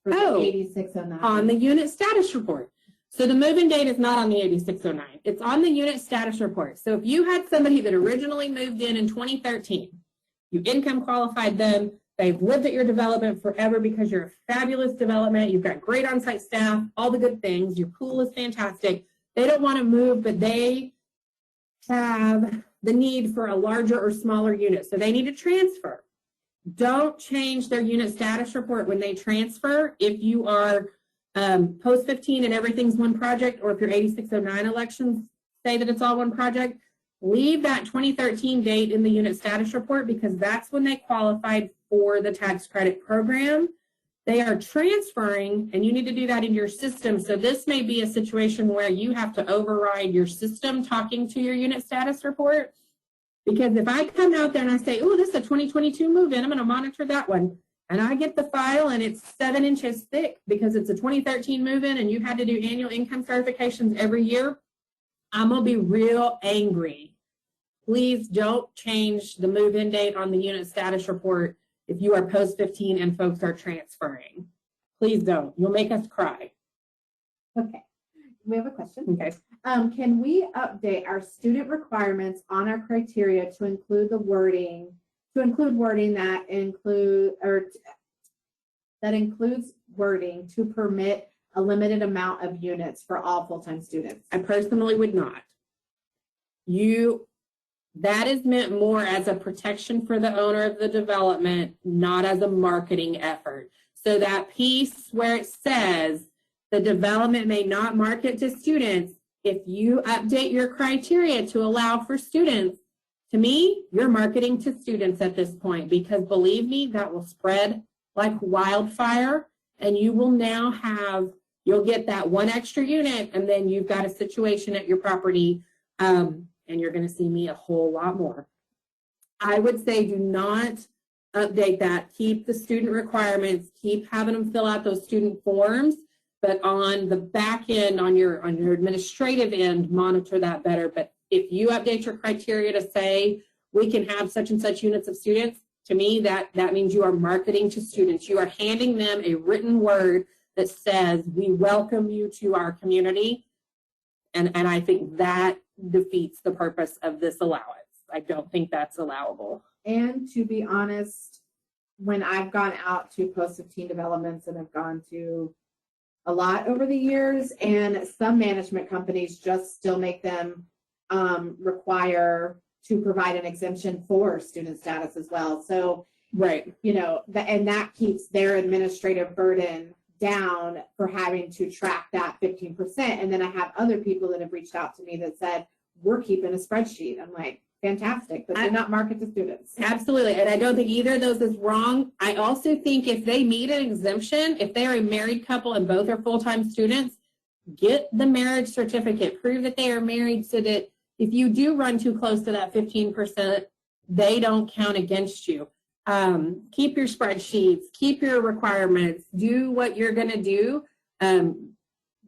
for the 8609. On the unit status report. So the move-in date is not on the 8609. It's on the unit status report. So if you had somebody that originally moved in 2013, you income qualified them, they've lived at your development forever because you're a fabulous development, you've got great on-site staff, all the good things, your pool is fantastic. They don't want to move, but they have the need for a larger or smaller unit, so they need to transfer. Don't change their unit status report when they transfer. If you are post-15 and everything's one project, or if your 8609 elections say that it's all one project, leave that 2013 date in the unit status report because that's when they qualified for the tax credit program. They are transferring, and you need to do that in your system. So this may be a situation where you have to override your system talking to your unit status report. Because if I come out there and I say, oh, this is a 2022 move-in, I'm going to monitor that one. And I get the file and it's 7 inches thick because it's a 2013 move-in and you had to do annual income certifications every year, I'm going to be real angry. Please don't change the move-in date on the unit status report if you are post-15 and folks are transferring. Please don't. You'll make us cry. Okay. We have a question. Okay. Can we update our student requirements on our criteria to include the wording, that includes wording to permit a limited amount of units for all full-time students? I personally would not. That is meant more as a protection for the owner of the development, not as a marketing effort. So that piece where it says the development may not market to students, if you update your criteria to allow for students, to me, you're marketing to students at this point, because believe me, that will spread like wildfire, and you will now you'll get that one extra unit, and then you've got a situation at your property, and you're going to see me a whole lot more. I would say do not update that. Keep the student requirements, keep having them fill out those student forms, but on the back end, on your administrative end, monitor that better. But if you update your criteria to say we can have such and such units of students, to me, that means you are marketing to students. You are handing them a written word that says we welcome you to our community. And I think that defeats the purpose of this allowance. I don't think that's allowable. And to be honest, when I've gone out to post-15 developments, and I've gone to a lot over the years, and some management companies just still make them require to provide an exemption for student status as well. So, right, and that keeps their administrative burden down for having to track that 15%. And then I have other people that have reached out to me that said, we're keeping a spreadsheet. I'm like, fantastic, but do not market to students. Absolutely, and I don't think either of those is wrong. I also think if they need an exemption, if they are a married couple and both are full-time students, get the marriage certificate, prove that they are married, so that if you do run too close to that 15%, they don't count against you. Keep your spreadsheets, keep your requirements, do what you're going to do.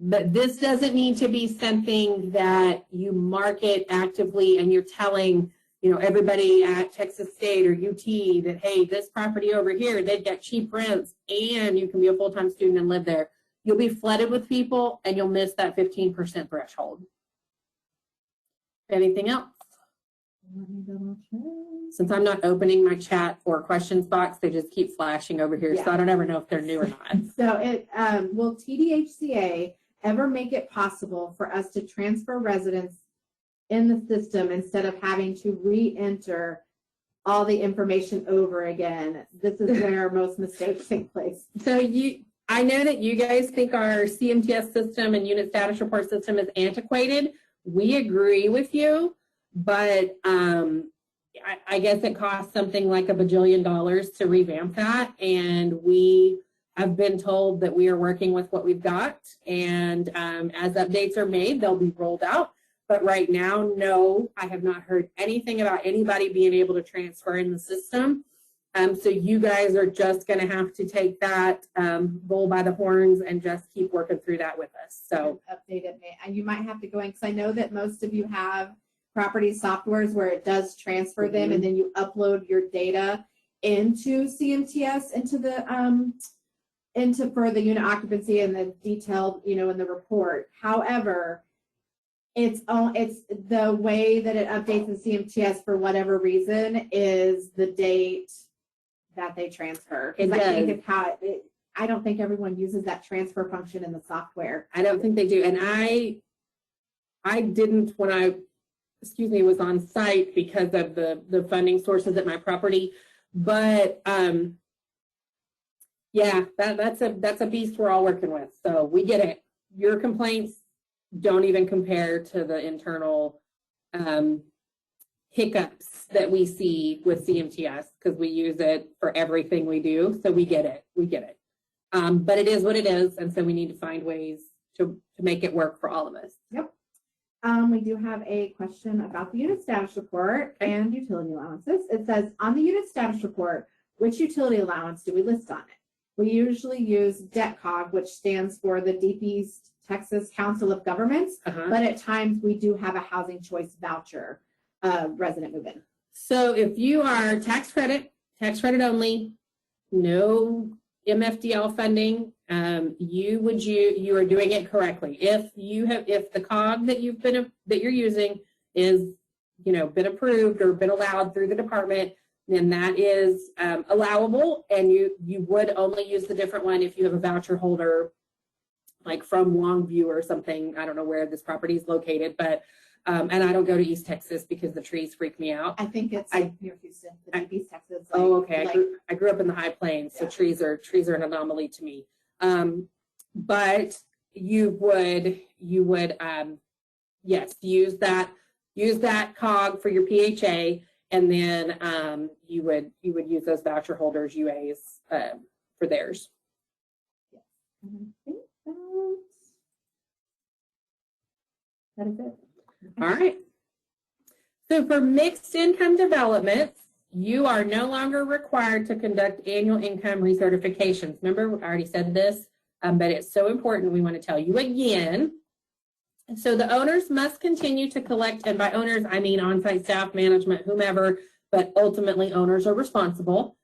But this doesn't need to be something that you market actively and you're telling, everybody at Texas State or UT that, hey, this property over here, they've got cheap rents and you can be a full-time student and live there. You'll be flooded with people and you'll miss that 15% threshold. Anything else? Since I'm not opening my chat or questions box, they just keep flashing over here. Yeah. So I don't ever know if they're new or not. So will TDHCA ever make it possible for us to transfer residents in the system instead of having to re-enter all the information over again? This is where most mistakes take place. So I know that you guys think our CMTS system and unit status report system is antiquated. We agree with you, but I guess it costs something like $1 bajillion to revamp that. And we have been told that we are working with what we've got. And as updates are made, they'll be rolled out. But right now, no, I have not heard anything about anybody being able to transfer in the system. So you guys are just going to have to take that bull by the horns and just keep working through that with us. So update it, and you might have to go in, because I know that most of you have property softwares where it does transfer them, and then you upload your data into CMTS, into the for the unit occupancy and the detailed, in the report. However, it's the way that it updates in CMTS for whatever reason is the date that they transfer. Because I think it's how I don't think everyone uses that transfer function in the software. I don't think they do. And I didn't when I, was on site because of the funding sources at my property. But yeah, that's a beast we're all working with. So we get it. Your complaints don't even compare to the internal hiccups that we see with CMTS, because we use it for everything we do. So we get it. But it is what it is. And so we need to find ways to make it work for all of us. Yep. We do have a question about the unit status report and utility allowances. It says, on the unit status report, which utility allowance do we list on it? We usually use DETCOG, which stands for the Deep East Texas Council of Governments, but at times we do have a housing choice voucher resident move-in. So if you are tax credit only, no MFDL funding, you are doing it correctly. If the COG that you're using is been approved or been allowed through the department, then that is allowable, and you would only use the different one if you have a voucher holder, like from Longview or something. I don't know where this property is located, but and I don't go to East Texas because the trees freak me out. I think it's near Houston, East Texas. Okay. I grew up in the High Plains, so trees are an anomaly to me. But you would yes, use that COG for your PHA, and then you would use those voucher holders UAs for theirs. Yes. I think that is it. All right. So for mixed income developments, you are no longer required to conduct annual income recertifications. Remember, I already said this, but it's so important. We want to tell you again. So the owners must continue to collect, and by owners, I mean on-site staff, management, whomever, but ultimately owners are responsible.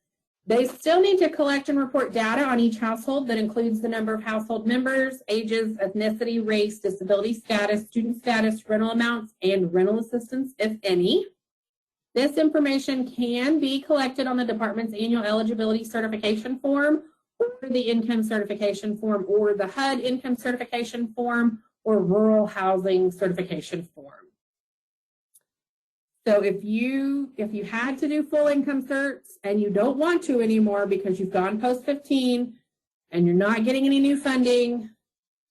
They still need to collect and report data on each household that includes the number of household members, ages, ethnicity, race, disability status, student status, rental amounts, and rental assistance, if any. This information can be collected on the department's annual eligibility certification form, or the income certification form, or the HUD income certification form, or rural housing certification form. So if you had to do full income certs and you don't want to anymore because you've gone post-15 and you're not getting any new funding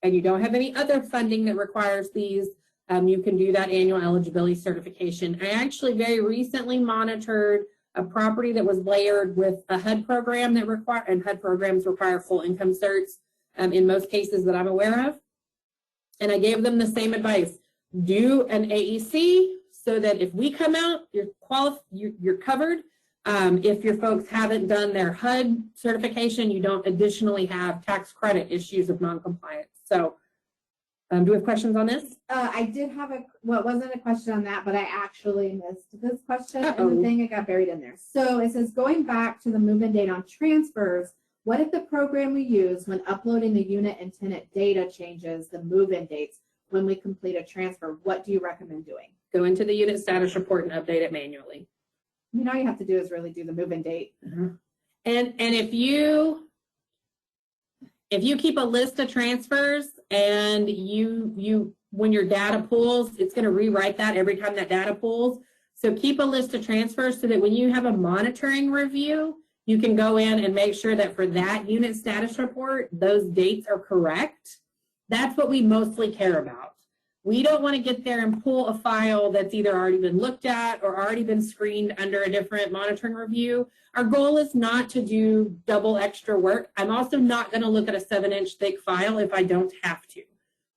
and you don't have any other funding that requires these, you can do that annual eligibility certification. I actually very recently monitored a property that was layered with a HUD program and HUD programs require full income certs in most cases that I'm aware of. And I gave them the same advice. Do an AEC, so that if we come out, you're covered. If your folks haven't done their HUD certification, you don't additionally have tax credit issues of noncompliance. So do we have questions on this? I did have it wasn't a question on that, but I actually missed this question. And the thing, it got buried in there. So it says, going back to the move-in date on transfers, what if the program we use when uploading the unit and tenant data changes the move-in dates when we complete a transfer? What do you recommend doing? Go into the unit status report and update it manually. All you have to do is really do the move-in date. And if you keep a list of transfers and you when your data pulls, it's going to rewrite that every time that data pulls. So keep a list of transfers so that when you have a monitoring review, you can go in and make sure that for that unit status report, those dates are correct. That's what we mostly care about. We don't want to get there and pull a file that's either already been looked at or already been screened under a different monitoring review. Our goal is not to do double extra work. I'm also not going to look at a 7-inch thick file if I don't have to.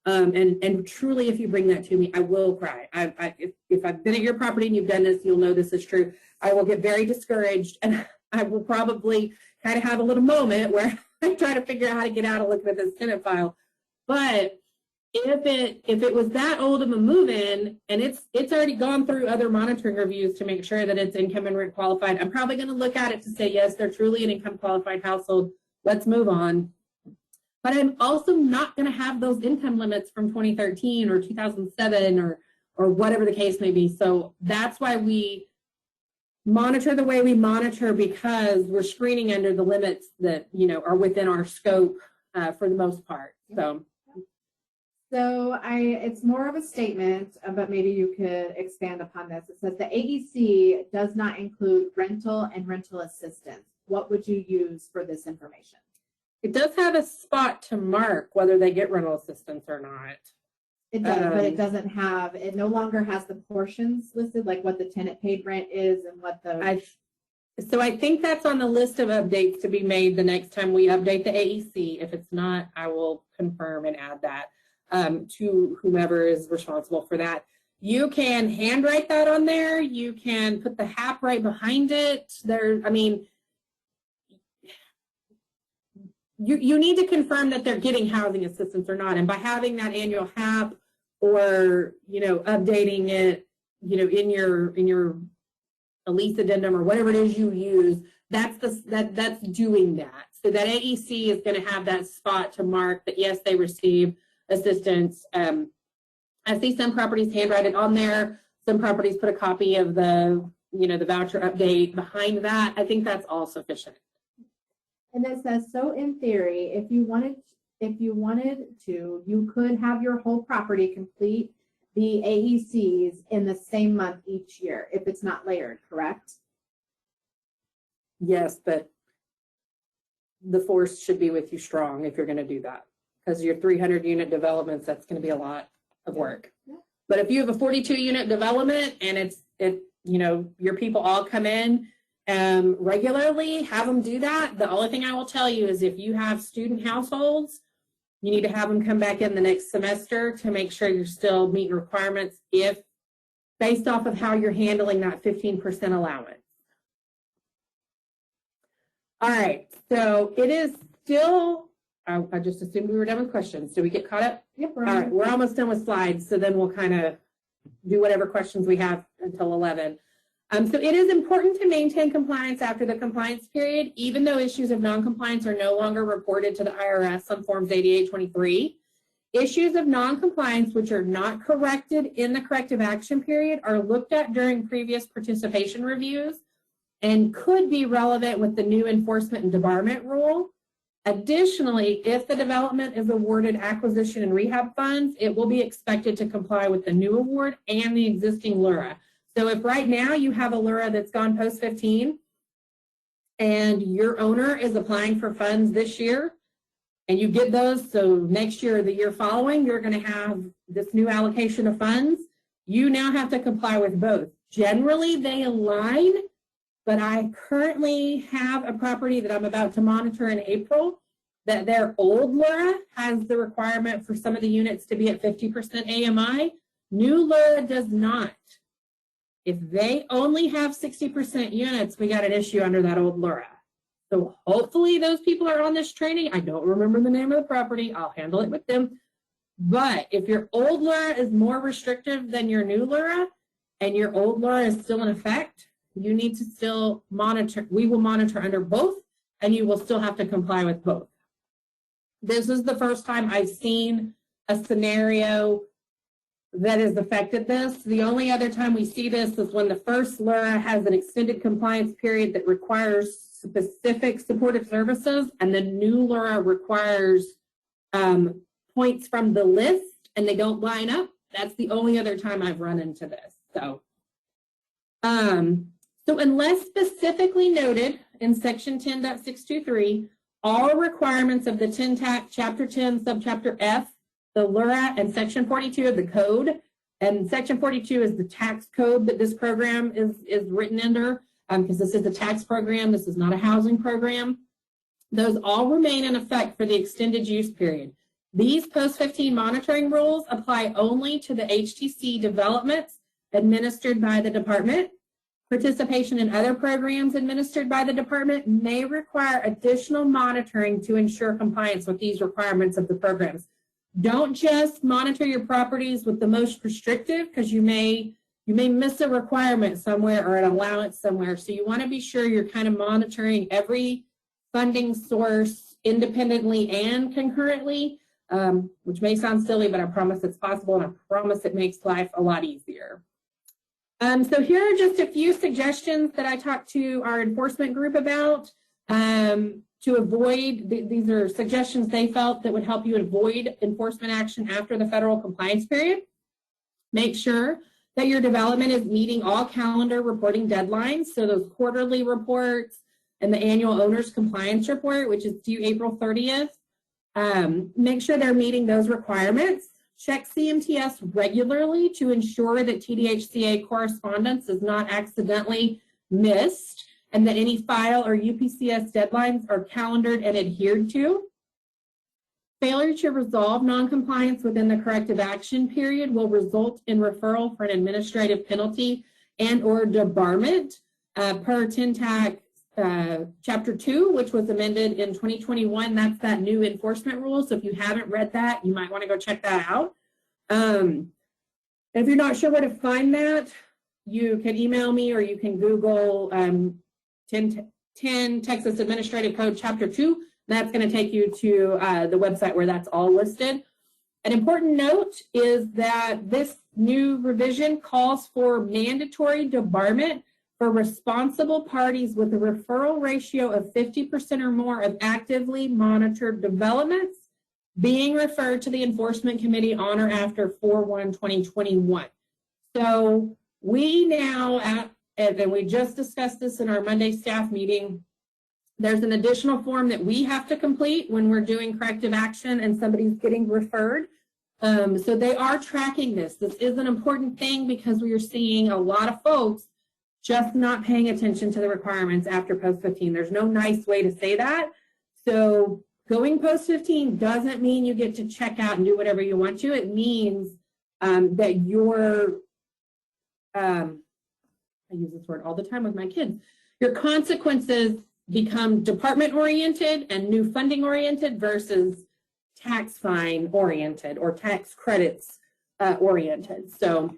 And truly, if you bring that to me, I will cry. If I've been at your property and you've done this, you'll know this is true. I will get very discouraged, and I will probably kind of have a little moment where I try to figure out how to get out of looking at this tenant file. But if it was that old of a move-in and it's already gone through other monitoring reviews to make sure that it's income and rent qualified, I'm probably going to look at it to say, yes, they're truly an income qualified household. Let's move on. But I'm also not going to have those income limits from 2013 or 2007 or whatever the case may be. So that's why we monitor the way we monitor, because we're screening under the limits that, you know, are within our scope for the most part. So it's more of a statement, but maybe you could expand upon this. It says the AEC does not include rental and rental assistance. What would you use for this information? It does have a spot to mark whether they get rental assistance or not. It does, but it doesn't have, it no longer has the portions listed, like what the tenant paid rent is and what the... So I think that's on the list of updates to be made the next time we update the AEC. If it's not, I will confirm and add that to whomever is responsible for that. You can handwrite that on there. You can put the HAP right behind it. You need to confirm that they're getting housing assistance or not. And by having that annual HAP or, you know, updating it, you know, in your lease addendum or whatever it is you use, that's doing that. So that AEC is going to have that spot to mark that, yes, they receive assistance. I see some properties handwrite it on there. Some properties put a copy of the, you know, the voucher update behind that. I think that's all sufficient. And it says, so in theory, if you wanted to, you could have your whole property complete the AECs in the same month each year if it's not layered, correct? Yes, but the force should be with you strong if you're going to do that, because your 300 unit developments, that's going to be a lot of work. Yeah. But if you have a 42 unit development and you know, your people all come in regularly, have them do that. The only thing I will tell you is if you have student households, you need to have them come back in the next semester to make sure you're still meeting requirements based off of how you're handling that 15% allowance. All right, so it is still, I just assumed we were done with questions. Did we get caught up? Yep. All right, we're almost done with slides, so then we'll kind of do whatever questions we have until 11. So it is important to maintain compliance after the compliance period, even though issues of non-compliance are no longer reported to the IRS on Forms 8823. Issues of non-compliance which are not corrected in the corrective action period are looked at during previous participation reviews and could be relevant with the new enforcement and debarment rule. Additionally, if the development is awarded acquisition and rehab funds, it will be expected to comply with the new award and the existing LURA. So if right now you have a LURA that's gone post-15 and your owner is applying for funds this year and you get those, so next year or the year following, you're going to have this new allocation of funds, you now have to comply with both. Generally, they align, but I currently have a property that I'm about to monitor in April that their old LURA has the requirement for some of the units to be at 50% AMI. New LURA does not. If they only have 60% units, we got an issue under that old LURA. So hopefully those people are on this training. I don't remember the name of the property. I'll handle it with them. But if your old LURA is more restrictive than your new LURA and your old LURA is still in effect, you need to still monitor. We will monitor under both, and you will still have to comply with both. This is the first time I've seen a scenario that has affected this. The only other time we see this is when the first LURA has an extended compliance period that requires specific supportive services, and the new LURA requires points from the list, and they don't line up. That's the only other time I've run into this. So unless specifically noted in section 10.623, all requirements of the TAC Chapter 10, Subchapter F the LURA and Section 42 of the code. And Section 42 is the tax code that this program is written under, because this is a tax program. This is not a housing program. Those all remain in effect for the extended use period. These post-15 monitoring rules apply only to the HTC developments administered by the department. Participation in other programs administered by the department may require additional monitoring to ensure compliance with these requirements of the programs. Don't just monitor your properties with the most restrictive, because you may miss a requirement somewhere or an allowance somewhere. So you want to be sure you're kind of monitoring every funding source independently and concurrently, which may sound silly, but I promise it's possible, and I promise it makes life a lot easier. So here are just a few suggestions that I talked to our enforcement group about to avoid, these are suggestions they felt that would help you avoid enforcement action after the federal compliance period. Make sure that your development is meeting all calendar reporting deadlines, so those quarterly reports and the annual owner's compliance report, which is due April 30th. Make sure they're meeting those requirements. Check CMTS regularly to ensure that TDHCA correspondence is not accidentally missed and that any file or UPCS deadlines are calendared and adhered to. Failure to resolve noncompliance within the corrective action period will result in referral for an administrative penalty and or debarment per TAC Chapter 2, which was amended in 2021. That's that new enforcement rule. So if you haven't read that, you might want to go check that out. If you're not sure where to find that, you can email me or you can Google 10 Texas Administrative Code Chapter 2. That's going to take you to the website where that's all listed. An important note is that this new revision calls for mandatory debarment for responsible parties with a referral ratio of 50% or more of actively monitored developments being referred to the Enforcement Committee on or after 4/1/2021. So we now, and we just discussed this in our Monday staff meeting, there's an additional form that we have to complete when we're doing corrective action and somebody's getting referred. So they are tracking this. This is an important thing because we are seeing a lot of folks just not paying attention to the requirements after post-15. There's no nice way to say that. So going post-15 doesn't mean you get to check out and do whatever you want to. It means that your, I use this word all the time with my kids, your consequences become department-oriented and new funding-oriented versus tax fine-oriented or tax credits oriented. So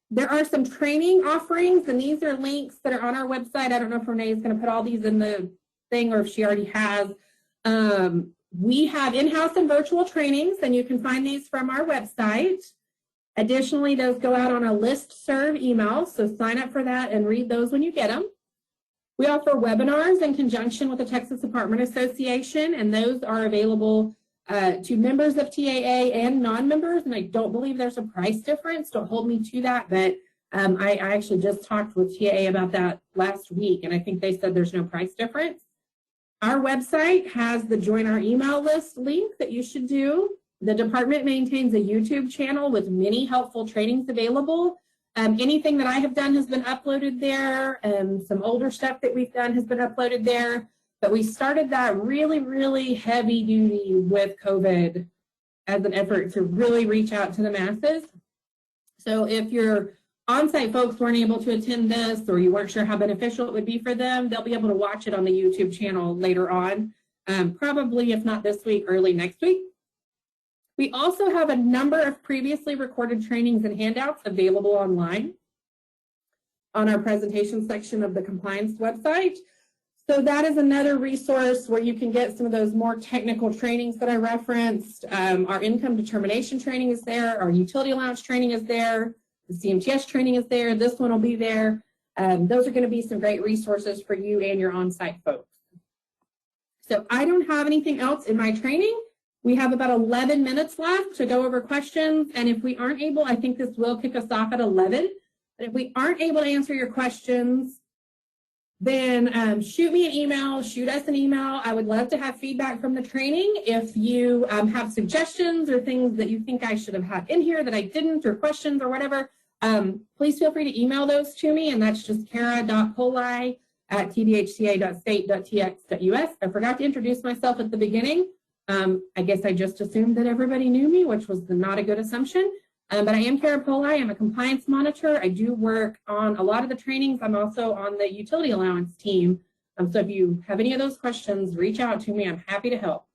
there are some training offerings, and these are links that are on our website. I don't know if Renee is going to put all these in the thing or if she already has. We have in-house and virtual trainings, and you can find these from our website. Additionally, those go out on a listserv email, so sign up for that and read those when you get them. We offer webinars in conjunction with the Texas Apartment Association, and those are available to members of TAA and non-members, and I don't believe there's a price difference. Don't hold me to that, but I actually just talked with TAA about that last week, and I think they said there's no price difference. Our website has the join our email list link that you should do. The department maintains a YouTube channel with many helpful trainings available. Anything that I have done has been uploaded there, and some older stuff that we've done has been uploaded there. But we started that really, really heavy duty with COVID as an effort to really reach out to the masses. So if your on-site folks weren't able to attend this or you weren't sure how beneficial it would be for them, they'll be able to watch it on the YouTube channel later on, probably if not this week, early next week. We also have a number of previously recorded trainings and handouts available online on our presentation section of the compliance website. So that is another resource where you can get some of those more technical trainings that I referenced. Our income determination training is there. Our utility allowance training is there. The CMTS training is there. This one will be there. Those are going to be some great resources for you and your on-site folks. So I don't have anything else in my training. We have about 11 minutes left to go over questions. And if we aren't able, I think this will kick us off at 11. But if we aren't able to answer your questions, then shoot me an email, shoot us an email. I would love to have feedback from the training. If you have suggestions or things that you think I should have had in here that I didn't, or questions or whatever, please feel free to email those to me. And that's just kara.poli@tdhca.state.tx.us. I forgot to introduce myself at the beginning. I guess I just assumed that everybody knew me, which was not a good assumption. But I am Kara Poli. I'm a compliance monitor. I do work on a lot of the trainings. I'm also on the utility allowance team. So if you have any of those questions, reach out to me. I'm happy to help.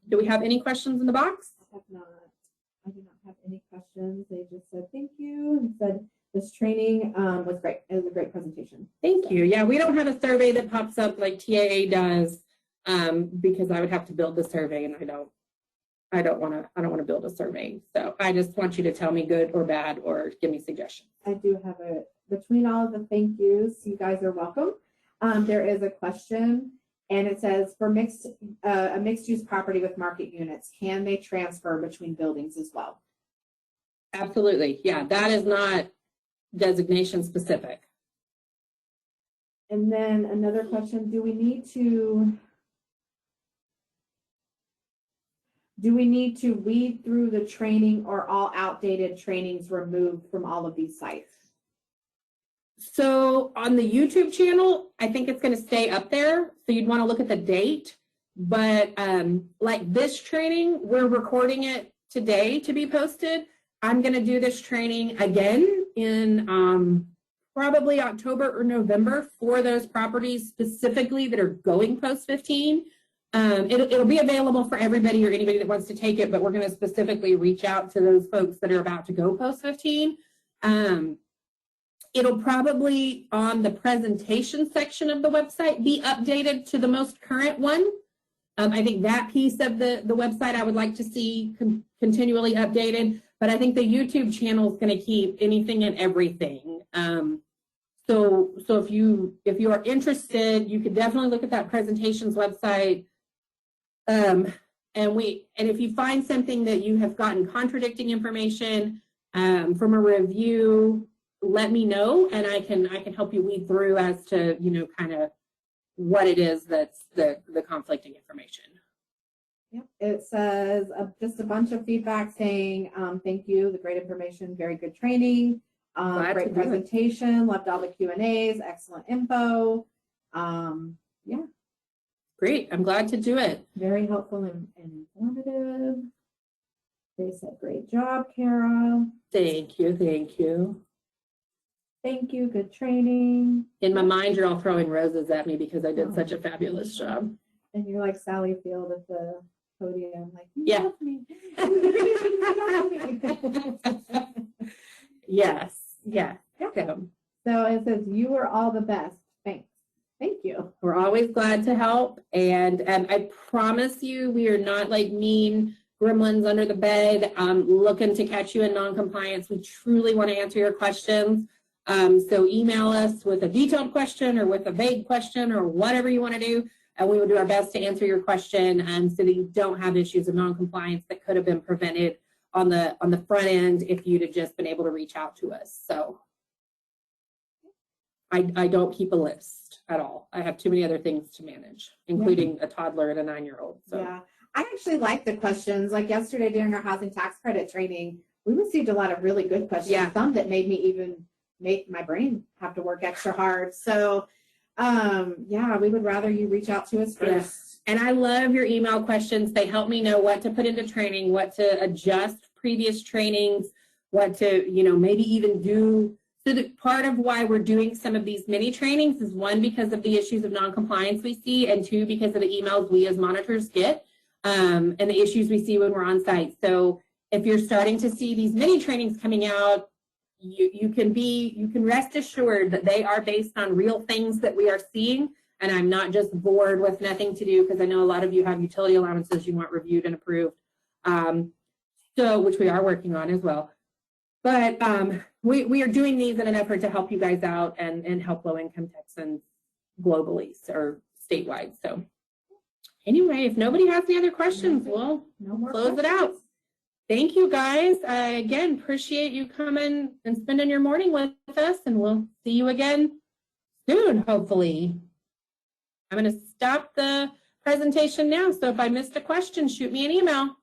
Do we have any questions in the box? I have not. I do not have any questions. They just said thank you and said this training was great. It was a great presentation. Thank you. Yeah, we don't have a survey that pops up like TAA does, because I would have to build the survey, and I don't want to build a survey. So I just want you to tell me good or bad, or give me suggestions. I do have between all of the thank yous, you guys are welcome. There is a question, and it says, for a mixed use property with market units, can they transfer between buildings as well? Absolutely. Yeah, that is not designation specific. And then another question, do we need to weed through the training, or all outdated trainings removed from all of these sites? So on the YouTube channel, I think it's going to stay up there. So you'd want to look at the date. But like this training, we're recording it today to be posted. I'm going to do this training again in probably October or November for those properties specifically that are going post-15. It'll be available for everybody or anybody that wants to take it, but we're going to specifically reach out to those folks that are about to go post-15. It'll probably, on the presentation section of the website, be updated to the most current one. I think that piece of the website I would like to see continually updated, but I think the YouTube channel is going to keep anything and everything. So if you are interested, you could definitely look at that presentations website. And if you find something that you have gotten contradicting information from a review, let me know, and I can help you weed through as to, kind of what it is that's the conflicting information. Yep. It says just a bunch of feedback saying thank you, the great information, very good training, great presentation, loved all the Q&As, excellent info. Yeah. Great. I'm glad to do it. Very helpful and informative. They said, great job, Kara. Thank you. Thank you. Thank you. Good training. In my mind, you're all throwing roses at me because I did such a fabulous job. And you're like Sally Field at the podium, like, you yeah. love me. Yes. Yeah. So it says, you are all the best. Thanks. Thank you. We're always glad to help. And I promise you, we are not like mean gremlins under the bed looking to catch you in non-compliance. We truly want to answer your questions. So email us with a detailed question or with a vague question or whatever you want to do, and we will do our best to answer your question so that you don't have issues of non-compliance that could have been prevented on the front end if you'd have just been able to reach out to us. So I don't keep a list at all. I have too many other things to manage, including a toddler and a 9-year-old. So. Yeah, I actually like the questions. Like yesterday during our housing tax credit training, we received a lot of really good questions. Yeah. Some that made me even make my brain have to work extra hard. So yeah, we would rather you reach out to us first. Yes. And I love your email questions. They help me know what to put into training, what to adjust previous trainings, what to, maybe even do. So that part of why we're doing some of these mini trainings is, one, because of the issues of non-compliance we see, and two, because of the emails we as monitors get and the issues we see when we're on site. So if you're starting to see these mini trainings coming out, you can rest assured that they are based on real things that we are seeing, and I'm not just bored with nothing to do, because I know a lot of you have utility allowances you want reviewed and approved, which we are working on as well. But we are doing these in an effort to help you guys out and help low-income Texans globally or statewide. So anyway, if nobody has any other questions, we'll close it out. Thank you, guys. I, again, appreciate you coming and spending your morning with us, and we'll see you again soon, hopefully. I'm going to stop the presentation now. So if I missed a question, shoot me an email.